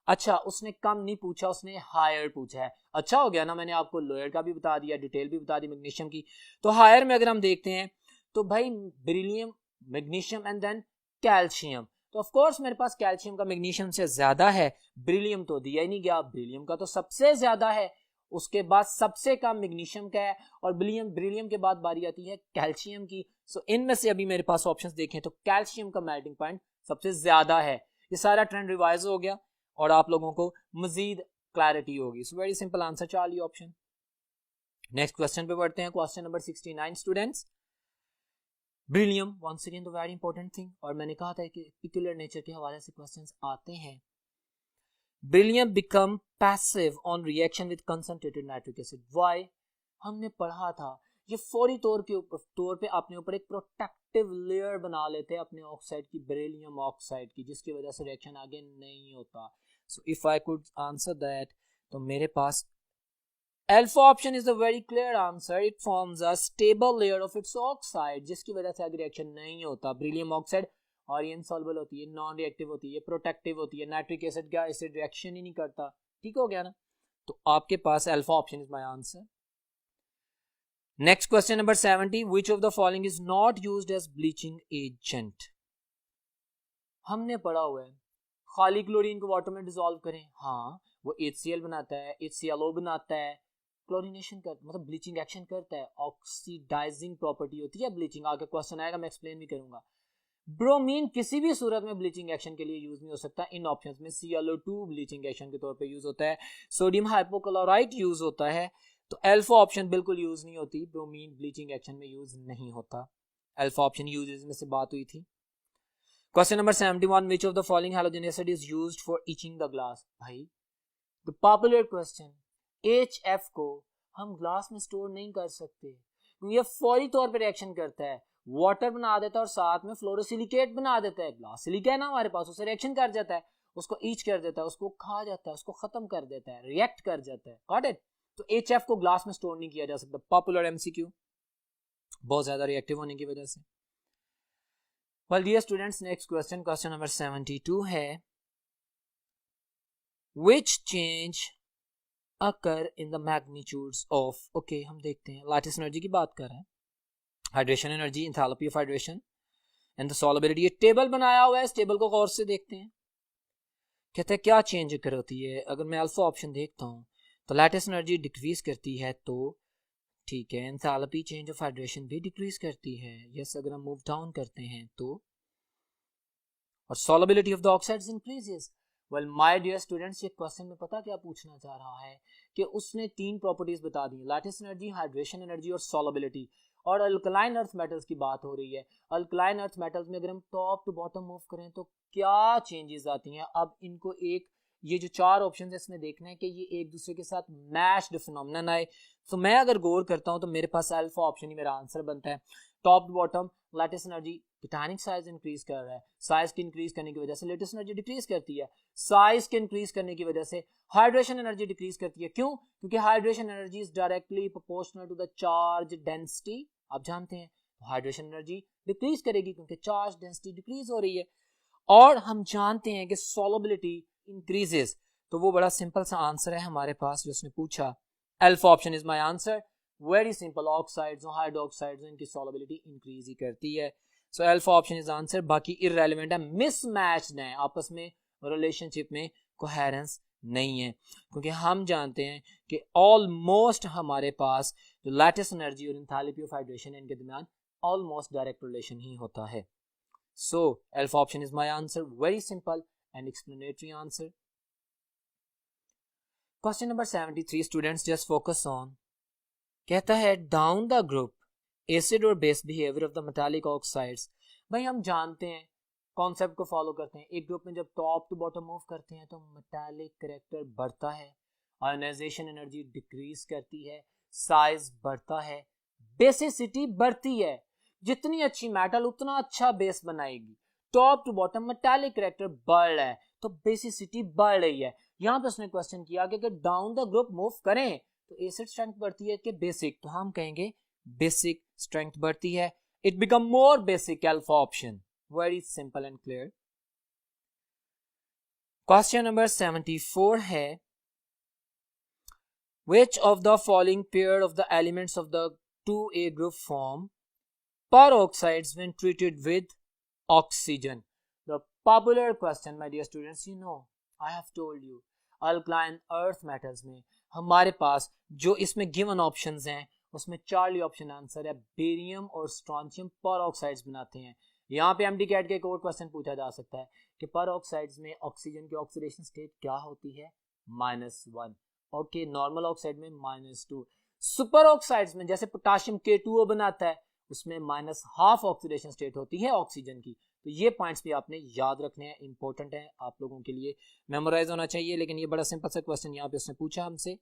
अच्छा उसने कम नहीं पूछा, उसने हायर पूछा है। अच्छा हो गया ना, मैंने आपको लोअर का भी बता दिया, डिटेल भी बता दी मैग्नीशियम की। तो हायर में अगर हम देखते हैं तो भाई beryllium, magnesium and then calcium, तो ऑफ कोर्स मेरे पास कैल्शियम का मैग्नीशियम से ज्यादा है, बेरिलियम तो दिया ही नहीं गया, बेरिलियम का तो सबसे ज्यादा है, उसके बाद सबसे कम मैग्नीशियम का है, और बेरिलियम के बाद बारी आती है कैल्शियम की। सो इनमें से अभी मेरे पास ऑप्शंस देखें तो कैल्शियम का मेल्टिंग पॉइंट सबसे ज्यादा है। ये सारा ट्रेंड रिवाइज हो गया और आप लोगों को मजीद क्लैरिटी होगी। So very simple answer, Charlie option. Next question पे बढ़ते हैं, question number 69 students. Beryllium once again the very important thing, और मैंने कहा था कि पिक्यूलियर नेचर के हवाले से क्वेश्चंस आते हैं। Beryllium become passive on reaction with concentrated nitric acid. Why? हमने पढ़ा था ये फौरी तौर पे अपने ऊपर एक प्रोटेक्टिव लेयर बना लेते हैं अपने ऑक्साइड की, बेरिलियम ऑक्साइड की, जिसकी वजह से रिएक्शन आगे नहीं होता। So if I could answer that, तो मेरे पास alpha option is the very clear answer. It forms a stable layer of its oxide, जिसकी वजह से आगे रिएक्शन नहीं होता। बेरिलियम ऑक्साइड और ये इनसॉल्युबल होती है, नॉन रिएक्टिव होती है, प्रोटेक्टिव होती है। नाइट्रिक एसिड का एसिड रिएक्शन ही नहीं करता। ठीक हो गया ना? तो आपके पास alpha option is my answer. Next question number 70, which of the following is not used as bleaching agent. हमने पढ़ा हुआ है खाली क्लोरीन को वाटर में डिसॉल्व करें, हाँ वो HCl बनाता है, HClO बनाता है, क्लोरीनेशन कर मतलब ब्लीचिंग एक्शन करता है, ऑक्सीडाइजिंग प्रॉपर्टी होती है ब्लीचिंग। आगे क्वेश्चन आएगा, मैं एक्सप्लेन भी करूंगा। ब्रोमीन किसी भी सूरत में ब्लीचिंग एक्शन के लिए यूज नहीं हो सकता। इन ऑप्शंस में ClO2 ब्लीचिंग एक्शन के तौर पे यूज होता है, सोडियम हाइपोक्लोराइट यूज होता है। तो अल्फा ऑप्शन बिल्कुल यूज नहीं होती, ब्रोमीन ब्लीचिंग एक्शन में यूज नहीं होता। अल्फा ऑप्शन यूजेस में से बात हुई थी। Question number 71, which of the following halogen acid is used for etching the glass। भाई द पॉपुलर क्वेश्चन, HF को हम ग्लास में स्टोर नहीं कर सकते क्योंकि ये फौरी तौर पे रिएक्शन करता है, वाटर बना देता है और साथ में फ्लोरोसिलिकेट बना देता है। ग्लास सिलिका है ना हमारे पास, उससे रिएक्शन कर जाता है, उसको ईच कर देता है, उसको खा जाता है, उसको खत्म कर देता है, रिएक्ट कर जाता है। Got it? तो HF को ग्लास में स्टोर नहीं किया जा सकता। पॉपुलर MCQ, बहुत ज्यादा रिएक्टिव होने की वजह से। Well, dear students, next question, question number 72 है which change occur in the magnitudes of, okay, हम देखते हैं लैटिस एनर्जी की बात कर रहे हैं, hydration energy, enthalpy of hydration and the solubility. ये टेबल बनाया हुआ है, इस टेबल को गौर से देखते हैं। कहते हैं क्या चेंज अकर होती है। अगर मैं अल्फा ऑप्शन देखता हूँ तो लैटिस एनर्जी डिक्रीज करती है, तो ठीक है, एंथैल्पी चेंज ऑफ हाइड्रेशन भी डिक्रीज करती है। यस, अगर हम मूव डाउन करते हैं तो, और solubility of the oxides increases। well my dear students, ये क्वेश्चन में पता क्या पूछना चाह रहा है कि उसने तीन प्रॉपर्टीज बता दी, लैटिस एनर्जी, हाइड्रेशन एनर्जी और solubility। और अल्कलाइन अर्थ मेटल्स की बात हो रही है। अल्कलाइन अर्थ मेटल्स में अगर हम टॉप टू बॉटम मूव करें तो क्या चेंजेस आती हैं। अब इनको एक, ये जो चार ऑप्शन है इसमें देखना है कि ये एक दूसरे के साथ मैच्ड फिनोमेनन आए। तो मैं अगर गौर करता हूं तो मेरे पास अल्फा ऑप्शन ही मेरा आंसर बनता है। Top to bottom lattice energy titanic size increase कर रहा है, साइज की इंक्रीज करने की वजह से लेटेस्ट एनर्जी डिक्रीज करती है, साइज के इंक्रीज करने की वजह से हाइड्रेशन एनर्जी डिक्रीज करती है। क्यों? क्योंकि hydration energy is directly proportional to the charge density. आप जानते हैं हाइड्रेशन एनर्जी डिक्रीज करेगी क्योंकि चार्ज डेंसिटी डिक्रीज हो रही है। और हम जानते हैं कि सॉल्युबिलिटी इंक्रीजेस, तो वो बड़ा सिंपल सा आंसर है हमारे पास जो उसने पूछा। Alpha option is my answer. Very simple, oxides और हाइड्रोक्साइड्स इनकी सॉल्युबिलिटी इंक्रीज ही करती है। So alpha option is answer. बाकी इररेलेवेंट है, मिसमैच्ड है, आपस में रिलेशनशिप में कोहेरेंस नहीं है, क्योंकि हम जानते हैं कि ऑलमोस्ट हमारे पास जो लैटिस एनर्जी और एंथैल्पी ऑफ हाइड्रेशन है इनके दरमियान ऑलमोस्ट डायरेक्ट रिलेशन ही होता है। So alpha option is my answer. Very simple and explanatory answer. Question number 73 students, just focus on. कहता है डाउन द ग्रुप एसिड और base behaviour of the metallic oxides. भाई हम जानते हैं, कॉन्सेप्ट को फॉलो करते हैं, एक ग्रुप में जब टॉप टू बॉटम मूव करते हैं तो मेटालिक कैरेक्टर बढ़ता है, आयोनाइजेशन एनर्जी डिक्रीज करती है, साइज बढ़ता है, बेसिसिटी बढ़ती है। जितनी अच्छी मेटल उतना अच्छा बेस बनाएगी। Top to bottom metallic character बढ़ रहा है तो बेसिसिटी बढ़ रही है। यहां पे उसने क्वेश्चन किया कि अगर डाउन द ग्रुप मूव करें तो एसिड स्ट्रेंथ बढ़ती है कि बेसिक, तो हम कहेंगे बेसिक स्ट्रेंथ बढ़ती है। It become more basic, alpha option. Very simple and clear. Question number 74 है which of the following pair of the elements of the 2A group form peroxides when treated with oxygen? The popular question, my dear students, you know, I have told you, alkaline earth metals में हमारे पास जो इसमें given options हैं उसमें Charlie option answer है। Barium और strontium पेरोक्साइड्स बनाते हैं। यहाँ पे एमडी कैट के एक और क्वेश्चन पूछा जा सकता है कि पेरोक्साइड्स में ऑक्सीजन की ऑक्सीडेशन स्टेट क्या होती है? -1। ओके, नॉर्मल ऑक्साइड में -2। सुपर ऑक्साइड्स में जैसे पोटाशियम K2O बनाता है उसमें -½ ऑक्सीडेशन स्टेट होती है ऑक्सीजन की। तो ये पॉइंट्स भी आपने याद रखने हैं, इंपॉर्टेंट है आप लोगों के लिए, मेमोराइज होना चाहिए। लेकिन ये बड़ा सिंपल सा क्वेश्चन यहाँ पे उसने पूछा हमसे,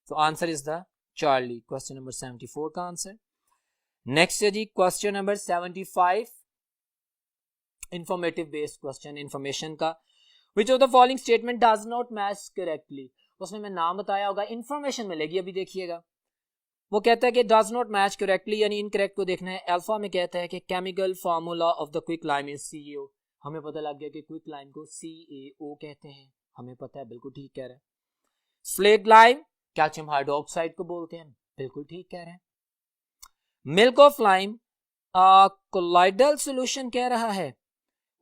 तो answer is the Charlie, question number 74 का आंसर। नेक्स्ट है जी question number 75, informative based question, information का। Which of the following statement does not match correctly, उसमें मैं नाम बताया होगा, इंफॉर्मेशन मिलेगी अभी देखिएगा। वो कहता है कि डज नॉट मैच करेक्टली, यानी इनकरेक्ट को देखना है। अल्फा में कहता है कि chemical formula of the quick lime is CaO, हमें पता लग गया कि क्विक लाइम को CaO कहते हैं, हमें पता है, बिल्कुल ठीक कह रहे हैं। स्लेग लाइम कैल्शियम हाइड्रोक्साइड को बोलते हैं, बिल्कुल ठीक कह रहे हैं। Milk of lime colloidal solution कह रहा है।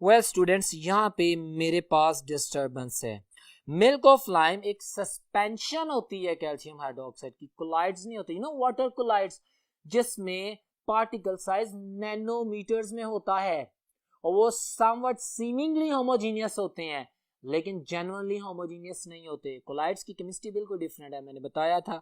वेल स्टूडेंट्स, यहाँ पे मेरे पास डिस्टर्बेंस है। मिल्क ऑफ लाइम एक सस्पेंशन होती है कैल्शियम हाइड्रोक्साइड की, कोलाइड्स नहीं होती, वाटर कोलाइड्स, जिसमें पार्टिकल साइज नैनोमीटर्स में होता है और वो समवट सीमिंगली होमोजीनियस होते हैं लेकिन जेन्युइनली होमोजीनियस नहीं होते। कोलाइड्स की केमिस्ट्री बिल्कुल डिफरेंट है, मैंने बताया था।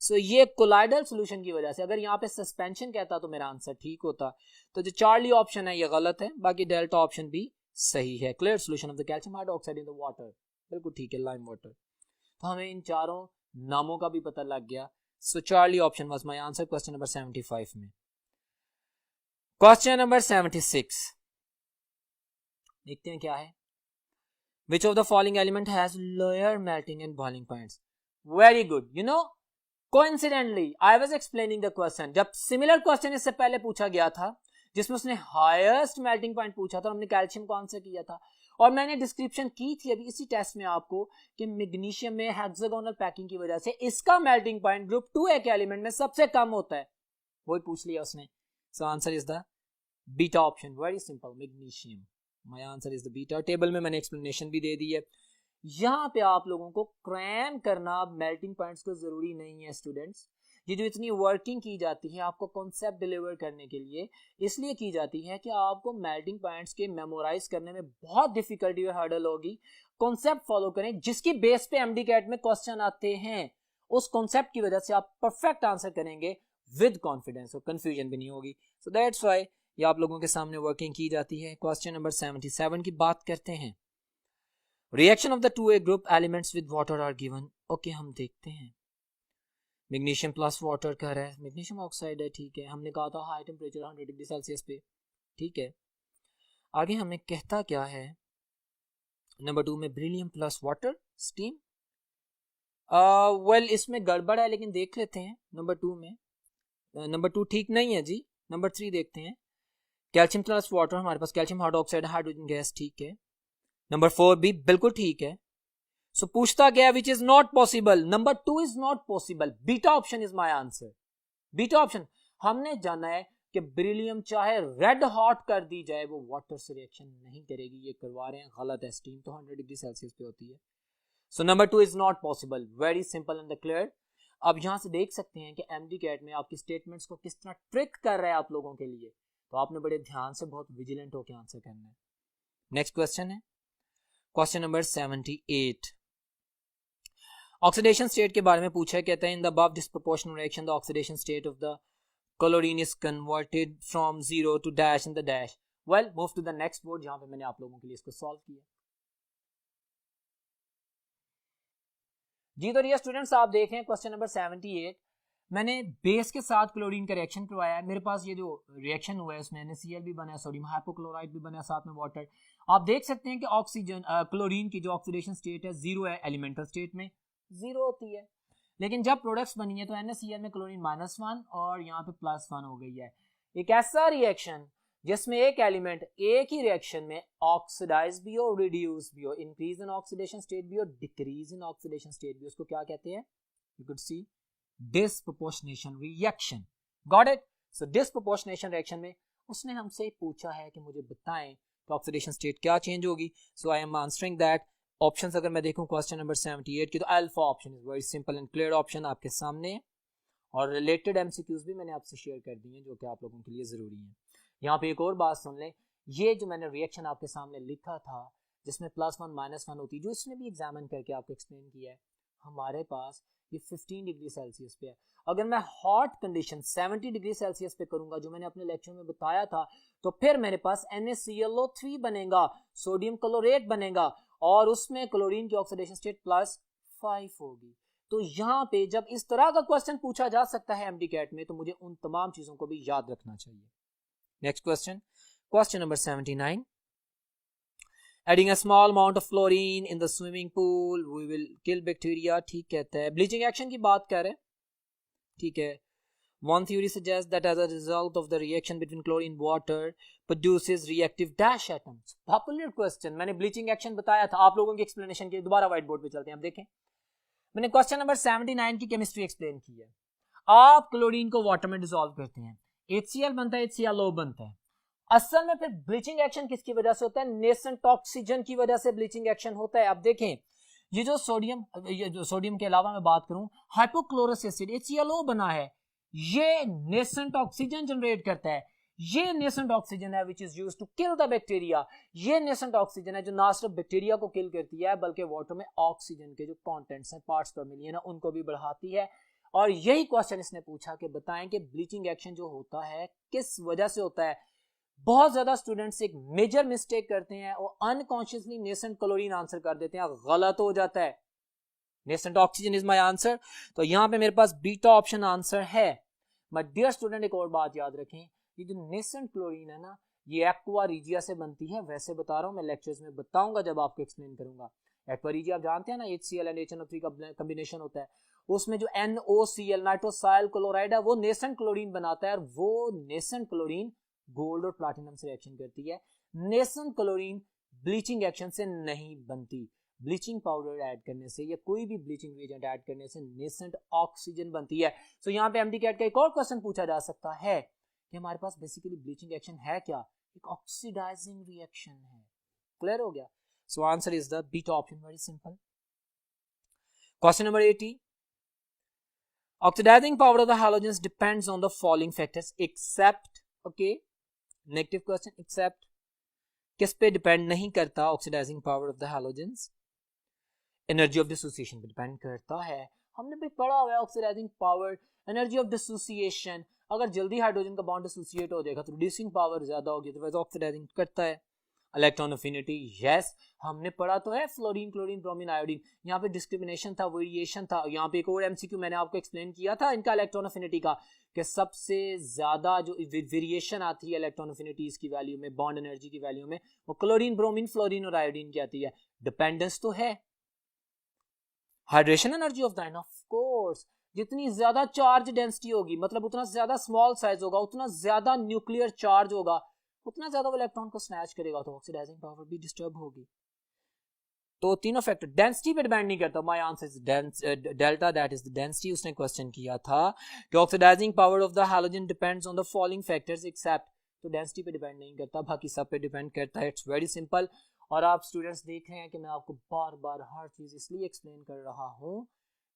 सो ये कोलाइडल सॉल्यूशन की वजह से, अगर यहाँ पे सस्पेंशन कहता तो मेरा आंसर ठीक होता। तो जो चार्ली ऑप्शन है ये गलत है, बाकी डेल्टा ऑप्शन भी सही है। Clear solution of the calcium hydroxide in the water, बिल्कुल ठीक है, लाइम वाटर। तो हमें इन चारों नामों का भी पता लग गया। So Charlie option was my answer question number 75 में। क्वेश्चन नंबर 76 देखते हैं क्या है। Which of the following element has lower melting and boiling points. Very good, coincidentally I was explaining the question, जब सिमिलर क्वेश्चन इससे पहले पूछा गया था जिसमें उसने हाईएस्ट मेल्टिंग पॉइंट पूछा था, हमने कैल्शियम को आंसर किया था और मैंने डिस्क्रिप्शन की थी अभी इसी टेस्ट में आपको कि मैग्नीशियम में हेक्सागोनल पैकिंग की वजह से इसका मेल्टिंग पॉइंट ग्रुप 2A के एलिमेंट में सबसे कम होता है, वही पूछ लिया उसने। सो answer is the beta option, very simple, magnesium. My answer is the beta. Table में मैंने एक्सप्लेनेशन भी दे दी है। यहाँ पे आप लोगों को क्रैम करना मेल्टिंग पॉइंट्स को जरूरी नहीं है स्टूडेंट्स। ये जो इतनी वर्किंग की जाती है आपको कॉन्सेप्ट डिलीवर करने के लिए, इसलिए की जाती है कि आपको मेल्टिंग पॉइंट्स के मेमोराइज करने में बहुत डिफिकल्टी और हर्डल होगी। कॉन्सेप्ट फॉलो करें जिसकी बेस पे एमडी कैट में क्वेश्चन आते हैं, उस कॉन्सेप्ट की वजह से आप परफेक्ट आंसर करेंगे विद कॉन्फिडेंस और कंफ्यूजन भी नहीं होगी। सो दैट्स व्हाई ये आप लोगों के सामने वर्किंग की जाती है। क्वेश्चन नंबर 77 की बात करते हैं। Reaction of the 2A group elements with water are given. Okay, हम देखते हैं। मैग्नीशियम प्लस वाटर कह रहा है, मैग्नीशियम ऑक्साइड है, ठीक है, हमने कहा था हाई टेम्परेचर 100 डिग्री सेल्सियस पे, ठीक है। आगे हमें कहता क्या है, नंबर 2 में beryllium plus water steam. Well इसमें गड़बड़ है लेकिन देख लेते हैं। नंबर 2 में नंबर 2 ठीक नहीं है जी। नंबर 3 देखते हैं। कैल्शियम प्लस वाटर, हमारे पास कैल्शियम हाइड्रोक्साइड, हाइड्रोजन गैस, ठीक है। नंबर 4 भी बिल्कुल ठीक है। सो पूछता गया which is not possible, number 2 is not possible, beta option is my answer. Beta option, हमने जाना है कि बेरिलियम चाहे रेड हॉट कर दी जाए वो वाटर से रिएक्शन नहीं करेगी, ये करवा रहे हैं, गलत है, स्टीम तो 100 डिग्री सेल्सियस पे होती है। So number 2 is not possible, very simple and clear. अब यहां से देख सकते हैं कि एमडी कैट में आपकी स्टेटमेंट्स को किस तरह ट्रिक कर रहा है आप लोगों के लिए, तो आपने बड़े ध्यान से बहुत विजिलेंट होकर आंसर करना है। नेक्स्ट क्वेश्चन है क्वेश्चन नंबर 78। ऑक्सीडेशन स्टेट के बारे में पूछा है, कहता है in the above disproportional reaction the oxidation state of the chlorine is converted from 0 to dash in the dash. Well move to the next board जहां पे मैंने आप लोगों के लिए इसको सॉल्व किया। जी तो डियर स्टूडेंट्स आप देख रहे हैं क्वेश्चन नंबर 78। मैंने बेस के साथ क्लोरीन का रिएक्शन करवाया है। मेरे पास ये जो रिएक्शन हुआ है उसमें NaCl भी बना है, सोडियम हाइपोक्लोराइड भी बना है, साथ में वाटर। आप देख सकते हैं कि ऑक्सीजन क्लोरीन की जो ऑक्सीडेशन स्टेट है 0 है, एलिमेंटल स्टेट में 0 होती है, लेकिन जब प्रोडक्ट्स बनी है तो NaCl में क्लोरीन -1 और यहाँ पे +1 हो गई है। एक ऐसा रिएक्शन जिसमें एक एलिमेंट एक ही रिएक्शन में ऑक्सीडाइज भी हो, रिड्यूस भी हो, इंक्रीज इन ऑक्सीडेशन स्टेट भी हो, डिक्रीज इन ऑक्सीडेशन स्टेट भी, उसको क्या कहते हैं, you could see disproportionation reaction. Got it. So disproportionation reaction में उसने हमसे पूछा है कि मुझे बताएं तो ऑक्सीडेशन स्टेट क्या चेंज होगी। So I am answering that. Options अगर मैं देखूं क्वेश्चन नंबर 78 की, तो alpha option is very simple and clear option आपके सामने है, और रिलेटेड एमसीक्यूज भी मैंने आपसे शेयर कर दी हैं जो कि आप लोगों के लिए जरूरी है। यहाँ पे एक और बात सुन लें, ये जो मैंने रिएक्शन आपके सामने लिखा था जिसमें +1 -1 होती, जो इसने भी एग्जामिन करके आपको एक्सप्लेन किया है, हमारे पास ये 15 डिग्री सेल्सियस पे है। अगर मैं हॉट कंडीशन 70 डिग्री सेल्सियस पे करूंगा, जो मैंने अपने लेक्चर में बताया था, तो फिर मेरे पास NaClO3 बनेगा, सोडियम क्लोरेट बनेगा, और उसमें क्लोरीन की ऑक्सीडेशन स्टेट +5 होगी। तो यहाँ पे जब इस तरह का क्वेश्चन पूछा जा सकता है MDCAT में, तो मुझे उन तमाम चीजों को भी याद रखना चाहिए। Next question, question number 79, adding a small amount of fluorine in the swimming pool we will kill bacteria. ठीक कहता है, ब्लीचिंग एक्शन की बात कर रहे हैं, ठीक है। One theory suggests that as a result of the reaction between chlorine water produces reactive dash atoms. Popular question, मैंने ब्लीचिंग एक्शन बताया था आप लोगों की एक्सप्लेनेशन के लिए, दोबारा व्हाइट बोर्ड पे चलते हैं। अब देखें, मैंने क्वेश्चन नंबर 79 की केमिस्ट्री एक्सप्लेन की है। आप क्लोरीन को वाटर में डिसॉल्व करते हैं, HCl बनता है, HClO बनता है। असल में फिर ब्लीचिंग एक्शन किसकी वजह से होता है? नेसेंट ऑक्सीजन की वजह से ब्लीचिंग एक्शन होता है। अब देखें, ये जो सोडियम के अलावा मैं बात करूं, हाइपोक्लोरस एसिड HClO बना है, ये नेसेंट ऑक्सीजन जनरेट करता है। ये नेसेंट ऑक्सीजन है which is used to kill the bacteria. ये नेसेंट ऑक्सीजन है जो ना सिर्फ बैक्टीरिया को किल करती है, बल्कि वाटर में ऑक्सीजन के जो कंटेंट्स हैं, पार्ट्स पर मिलियन है, उनको भी बढ़ाती है। और यही क्वेश्चन इसने पूछा कि बताएं कि ब्लीचिंग एक्शन जो होता है किस वजह से होता है। बहुत ज्यादा स्टूडेंट्स एक मेजर मिस्टेक करते हैं, वो अनकॉन्शियसली नेसेंट क्लोरीन आंसर कर देते हैं, गलत हो जाता है। Nascent oxygen is my answer, तो यहां पे मेरे पास बीटा ऑप्शन आंसर है। बट डियर स्टूडेंट, एक और बात याद रखें, ये जो नेसेंट क्लोरीन है ना, ये एक्वा रिजिया से बनती है। वैसे बता रहा हूं, मैं लेक्चर्स में बताऊंगा जब आपको एक्सप्लेन करूंगा। एक्वा रिजिया आप जानते हैं ना, HCl एंड HNO3 का कॉम्बिनेशन होता है, उसमें जो NOCl नाइट्रोसाइल क्लोराइड है वो नेसेंट क्लोरीन बनाता है, और वो नेसेंट क्लोरीन गोल्ड और प्लैटिनम से रिएक्शन करती है। नेसेंट क्लोरीन ब्लीचिंग एक्शन से नहीं बनती, ब्लीचिंग पाउडर ऐड करने से या कोई भी ब्लीचिंग एजेंट ऐड करने से नेसेंट ऑक्सीजन बनती है। सो यहाँ पे MDCAT का एक और क्वेश्चन पूछा जा सकता है कि हमारे पास बेसिकली ब्लीचिंग एक्शन है क्या? एक ऑक्सीडाइजिंग रिएक्शन है। क्लियर हो गया? So answer is the beta option, very simple. Question number 80, oxidising power of the halogens depends on the following factors except, okay, negative question, except किस पे depend नहीं करता oxidising power of the halogens? Energy of dissociation पे depend करता है। हमने भी पढ़ा हुआ है oxidising power, energy of dissociation. अगर जल्दी हाइड्रोजन का बॉन्ड डिसोसिएट हो जाएगा तो रिड्यूसिंग पावर ज्यादा होगी, तो वैसे ऑक्सीडाइजिंग करता है। इलेक्ट्रॉन अफिनिटी, यस हमने पढ़ा तो है, फ्लोरीन, क्लोरीन, ब्रोमीन, आयोडीन। यहाँ पे डिस्क्रिमिनेशन था, वेरिएशन था। यहाँ पे एक और MCQ मैंने आपको एक्सप्लेन किया था इनका इलेक्ट्रॉन अफिनिटी का, कि सबसे ज्यादा जो वेरिएशन आती है इलेक्ट्रॉन अफिनिटीज की वैल्यू में, बॉन्ड एनर्जी की वैल्यू में, वो क्लोरीन, ब्रोमीन, फ्लोरीन और आयोडीन की आती है। डिपेंडेंस तो है। Hydration energy of the ion, of course, जितनी ज्यादा चार्ज डेंसिटी होगी, मतलब उतना ज्यादा स्मॉल साइज होगा, उतना ज्यादा न्यूक्लियर चार्ज होगा, उतना ज्यादा वो इलेक्ट्रॉन को स्नैच करेगा, तो ऑक्सीडाइजिंग पावर भी डिस्टर्ब होगी। तो तीनों फैक्टर डेंसिटी पे डिपेंड नहीं करता। My answer is delta, that is the density. उसने क्वेश्चन किया था कि oxidising power of the halogen depends on the following factors except, तो डेंसिटी पे डिपेंड नहीं करता, बाकी सब पे डिपेंड करता है। It's very simple. और आप स्टूडेंट्स देख रहे हैं कि मैं आपको बार बार हर चीज इसलिए एक्सप्लेन कर रहा हूँ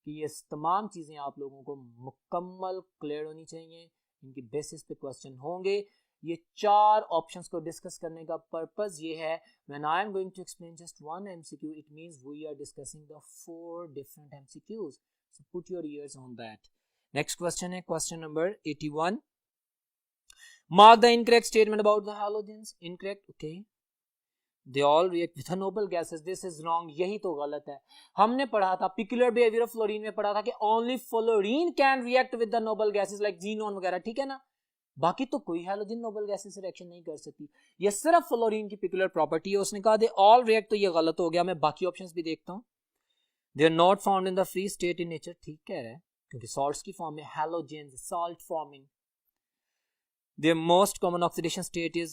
कि ये तमाम चीजें आप लोगों को मुकम्मल क्लियर होनी चाहिए, इनकी बेसिस पे क्वेश्चन होंगे। ये चार ऑप्शंस को डिस्कस करने का पर्पस ये है, when I am going to explain just one MCQ, it means we are discussing the 4 different MCQs, so put your ears on that. Next question है question number 81, mark the incorrect statement about the halogens. Incorrect, okay, they all react with noble gases, this is wrong, यही तो गलत है। हमने पढ़ा था peculiar behaviour of fluorine में पढ़ा था कि only fluorine can react with the noble gases like xenon वगैरह, ठीक है ना, बाकी तो कोई हैलोजन नोबल गैसेस से रिएक्शन नहीं कर सकती, ये सिर्फ फ्लोरीन की पिक्युलर प्रॉपर्टी है। उसने कहा दे ऑल रिएक्ट, तो ये गलत हो गया। मैं बाकी ऑप्शंस भी देखता हूं। They are not found in the free state in nature, ठीक कह रहा है, क्योंकि सॉल्ट्स की फॉर्म में halogens, salt forming. Their most common oxidation state is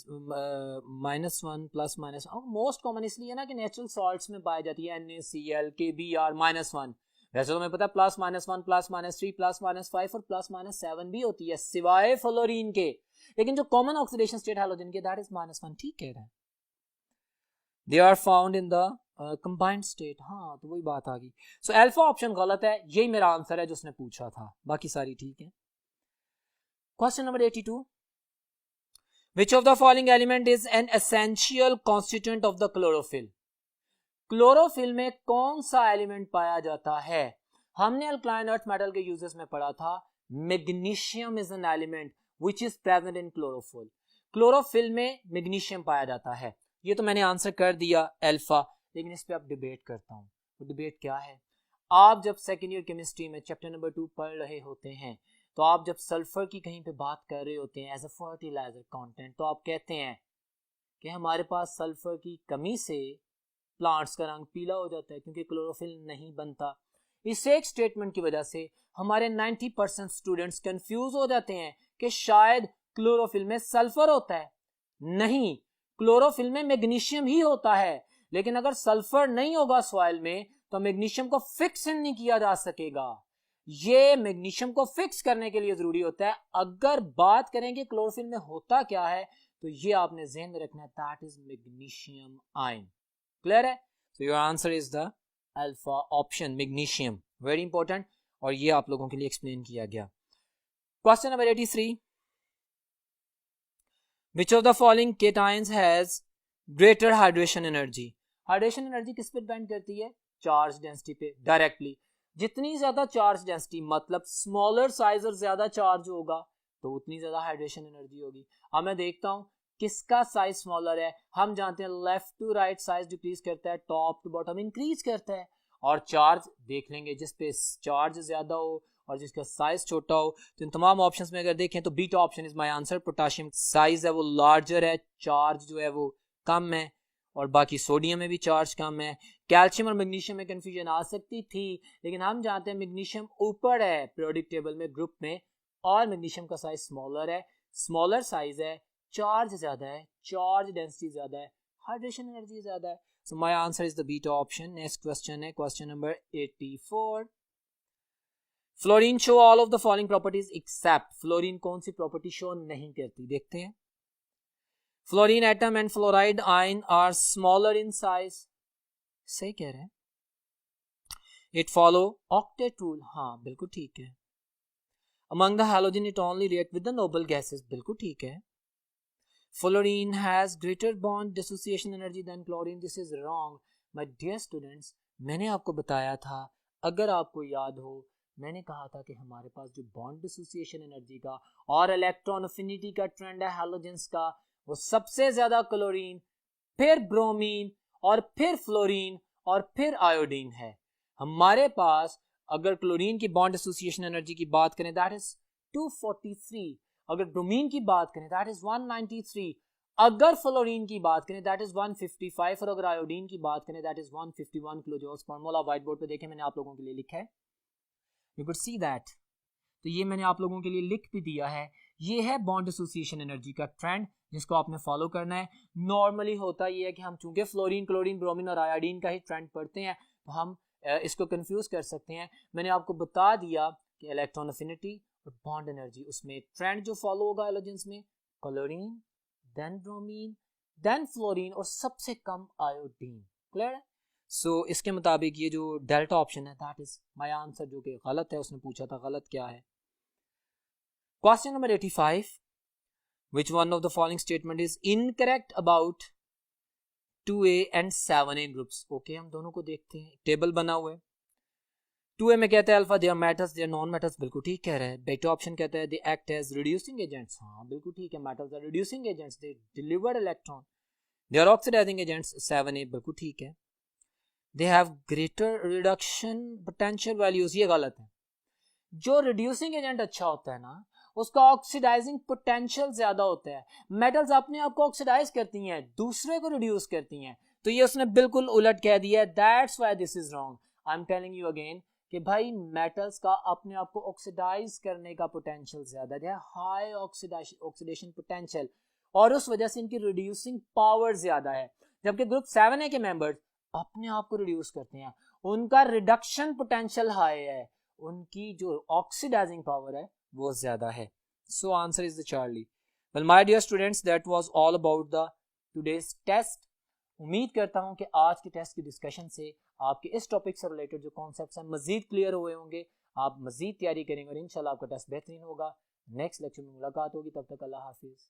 -1 +-1। Most common इसलिए ना कि नेचुरल सॉल्ट्स में पाई जाती है NaCl, KBr, -1। वैसे तो मैं पता है +-1, +-3, +-5 और +-7 भी होती है सिवाय फ्लोरीन के, लेकिन जो कॉमन ऑक्सीडेशन स्टेट हैलोजन के दैट इज -1, ठीक कह रहा है। They are found in the combined state, हाँ तो वही बात आ गई। सो अल्फा ऑप्शन गलत है, यही मेरा आंसर है जो उसने पूछा था, बाकी सारी ठीक है। Question number 82, which of the following element is an essential constituent of the chlorophyll? Chlorophyll में कौन सा एलिमेंट पाया जाता है? हमने अल्कलाइन अर्थ मेटल के यूजेस में पढ़ा था magnesium is an element which is present in chlorophyll. Chlorophyll में मैग्नीशियम पाया जाता है। ये तो मैंने आंसर कर दिया अल्फा, लेकिन इस पे अब डिबेट करता हूं। वो डिबेट क्या है? आप जब सेकेंड ईयर केमिस्ट्री में चैप्टर नंबर 2 पढ़ रहे होते हैं तो आप जब सल्फर की कहीं पे बात कर रहे होते हैं एज अ फर्टिलाइजर कंटेंट, तो आप कहते हैं कि हमारे पास सल्फर की कमी से प्लांट्स का रंग पीला हो जाता है क्योंकि क्लोरोफिल नहीं बनता। इस एक स्टेटमेंट की वजह से हमारे 90% स्टूडेंट्स कंफ्यूज हो जाते हैं कि शायद क्लोरोफिल में सल्फर होता है। नहीं, क्लोरोफिल में मैग्नीशियम ही होता है, लेकिन अगर सल्फर नहीं होगा सॉइल में तो मैग्नीशियम को फिक्स नहीं किया जा सकेगा। ये मैग्नीशियम को फिक्स करने के लिए जरूरी होता है। अगर बात करेंगे क्लोरोफिल में होता क्या है तो ये आपने ध्यान में रखना है, that is magnesium ion. Clear है? So your answer is the alpha option, magnesium, very important, और ये आप लोगों के लिए एक्सप्लेन किया गया। Question number 83, which of the following cations has greater hydration energy? Hydration energy किस पे डिपेंड करती है? चार्ज डेंसिटी पे डायरेक्टली। जितनी ज्यादा चार्ज डेंसिटी मतलब स्मॉलर साइज और ज्यादा चार्ज होगा तो उतनी ज्यादा हाइड्रेशन एनर्जी होगी। अब मैं देखता हूं किसका साइज स्मॉलर है। हम जानते हैं left to right size decrease करता है, टॉप टू बॉटम इंक्रीज करता है। और चार्ज देख लेंगे, जिस पे चार्ज ज्यादा हो और जिसका साइज छोटा हो। तो इन तमाम ऑप्शंस में अगर देखें तो beta option is my answer. Potassium size है वो लार्जर है, चार्ज जो है वो कम है, और बाकी सोडियम में भी चार्ज कम है। कैल्शियम और मैग्नीशियम में कंफ्यूजन आ सकती थी, लेकिन हम जानते हैं मैग्नीशियम ऊपर है पीरियोडिक टेबल में ग्रुप में, और मैग्नीशियम का साइज स्मॉलर है, स्मॉलर साइज है, चार्ज ज्यादा है, चार्ज डेंसिटी ज्यादा है, हाइड्रेशन एनर्जी ज्यादा है। So my answer is the beta option. Next question है question number 84। Fluorine show all of the following properties except. Fluorine कौन सी प्रॉपर्टी शो नहीं करती? देखते हैं। Fluorine atom and fluoride ion are smaller in size. सही कह रहे हैं। It follow octet rule. हाँ बिल्कुल ठीक है। Among the halogen it only react with the noble gases. बिल्कुल ठीक है। Fluorine has greater bond dissociation energy than chlorine. This is wrong my dear students. मैंने आपको बताया था, अगर आपको याद हो, मैंने कहा था कि हमारे पास जो बॉन्ड डिसोसिएशन एनर्जी का और इलेक्ट्रॉन अफिनिटी का ट्रेंड है हैलोजेंस का, वो सबसे ज्यादा क्लोरीन, फिर ब्रोमीन, और फिर फ्लोरीन, और फिर आयोडीन है। हमारे पास अगर क्लोरीन की बॉन्ड एसोसिएशन एनर्जी की बात करें दैट इज 243, अगर ब्रोमीन की बात करें दैट इज 193, अगर फ्लोरीन की बात करें दैट इज 155, और अगर आयोडीन की बात करें that is 151 kilojoules. Formula white board पे देखें, मैंने आप लोगों के लिए लिखा है, यू कुड सी दैट। तो ये मैंने आप लोगों के लिए लिख भी दिया है। ये है बॉन्ड एसोसिएशन एनर्जी का ट्रेंड जिसको आपने फॉलो करना है। नॉर्मली होता ये है कि हम चूंकि फ्लोरीन, क्लोरीन, ब्रोमीन और आयोडीन का ही ट्रेंड पढ़ते हैं तो हम इसको कंफ्यूज कर सकते हैं। मैंने आपको बता दिया कि इलेक्ट्रॉन अफिनिटी और बॉन्ड एनर्जी, उसमें ट्रेंड जो फॉलो होगा हैलोजेंस में, chlorine, then bromine, then fluorine, और सबसे कम आयोडीन। क्लियर है? सो इसके मुताबिक ये जो डेल्टा ऑप्शन है दैट इज माय आंसर, जो कि गलत है। उसने पूछा था गलत क्या है। Question number 85, which one of the following statement is incorrect about 2A and 7A groups? Okay, हम दोनों को देखते हैं। टेबल बना हुआ है। 2A में कहता है alpha they are metals, they are non metals. बिल्कुल ठीक कह रहा है। बीटा ऑप्शन कहता है they act as reducing agents. हाँ बिल्कुल ठीक है, metals are reducing agents, they deliver electron. They are oxidising agents, 7A बिल्कुल ठीक है। They have greater reduction potential values, ये गलत है। जो रिड्यूसिंग एजेंट अच्छा होता है ना, उसका ऑक्सीडाइजिंग पोटेंशियल ज्यादा होता है। मेटल्स अपने आप को ऑक्सीडाइज करती हैं, दूसरे को रिड्यूस करती हैं। तो ये उसने बिल्कुल उलट कह दिया है। That's why this is wrong. I am telling you again कि भाई मेटल्स का अपने आप को ऑक्सीडाइज करने का पोटेंशियल ज्यादा है, हाई ऑक्सीडेशन पोटेंशियल, और उस वजह से इनकी रिड्यूसिंग पावर ज्यादा है। जबकि ग्रुप 7A के मेंबर्स अपने आप को रिड्यूस करते हैं, उनका रिडक्शन पोटेंशियल हाई है, उनकी जो ऑक्सीडाइजिंग पावर है वो ज्यादा है। So answer is the Charlie. Well my dear students, that was all about the today's test. उम्मीद करता हूं कि आज के टेस्ट की डिस्कशन से आपके इस टॉपिक से रिलेटेड जो कॉन्सेप्ट्स हैं मजीद क्लियर हुए होंगे। आप मजीद तैयारी करेंगे और इंशाल्लाह आपका टेस्ट बेहतरीन होगा। नेक्स्ट लेक्चर में मुलाकात होगी, तब तक अल्लाह हाफिज।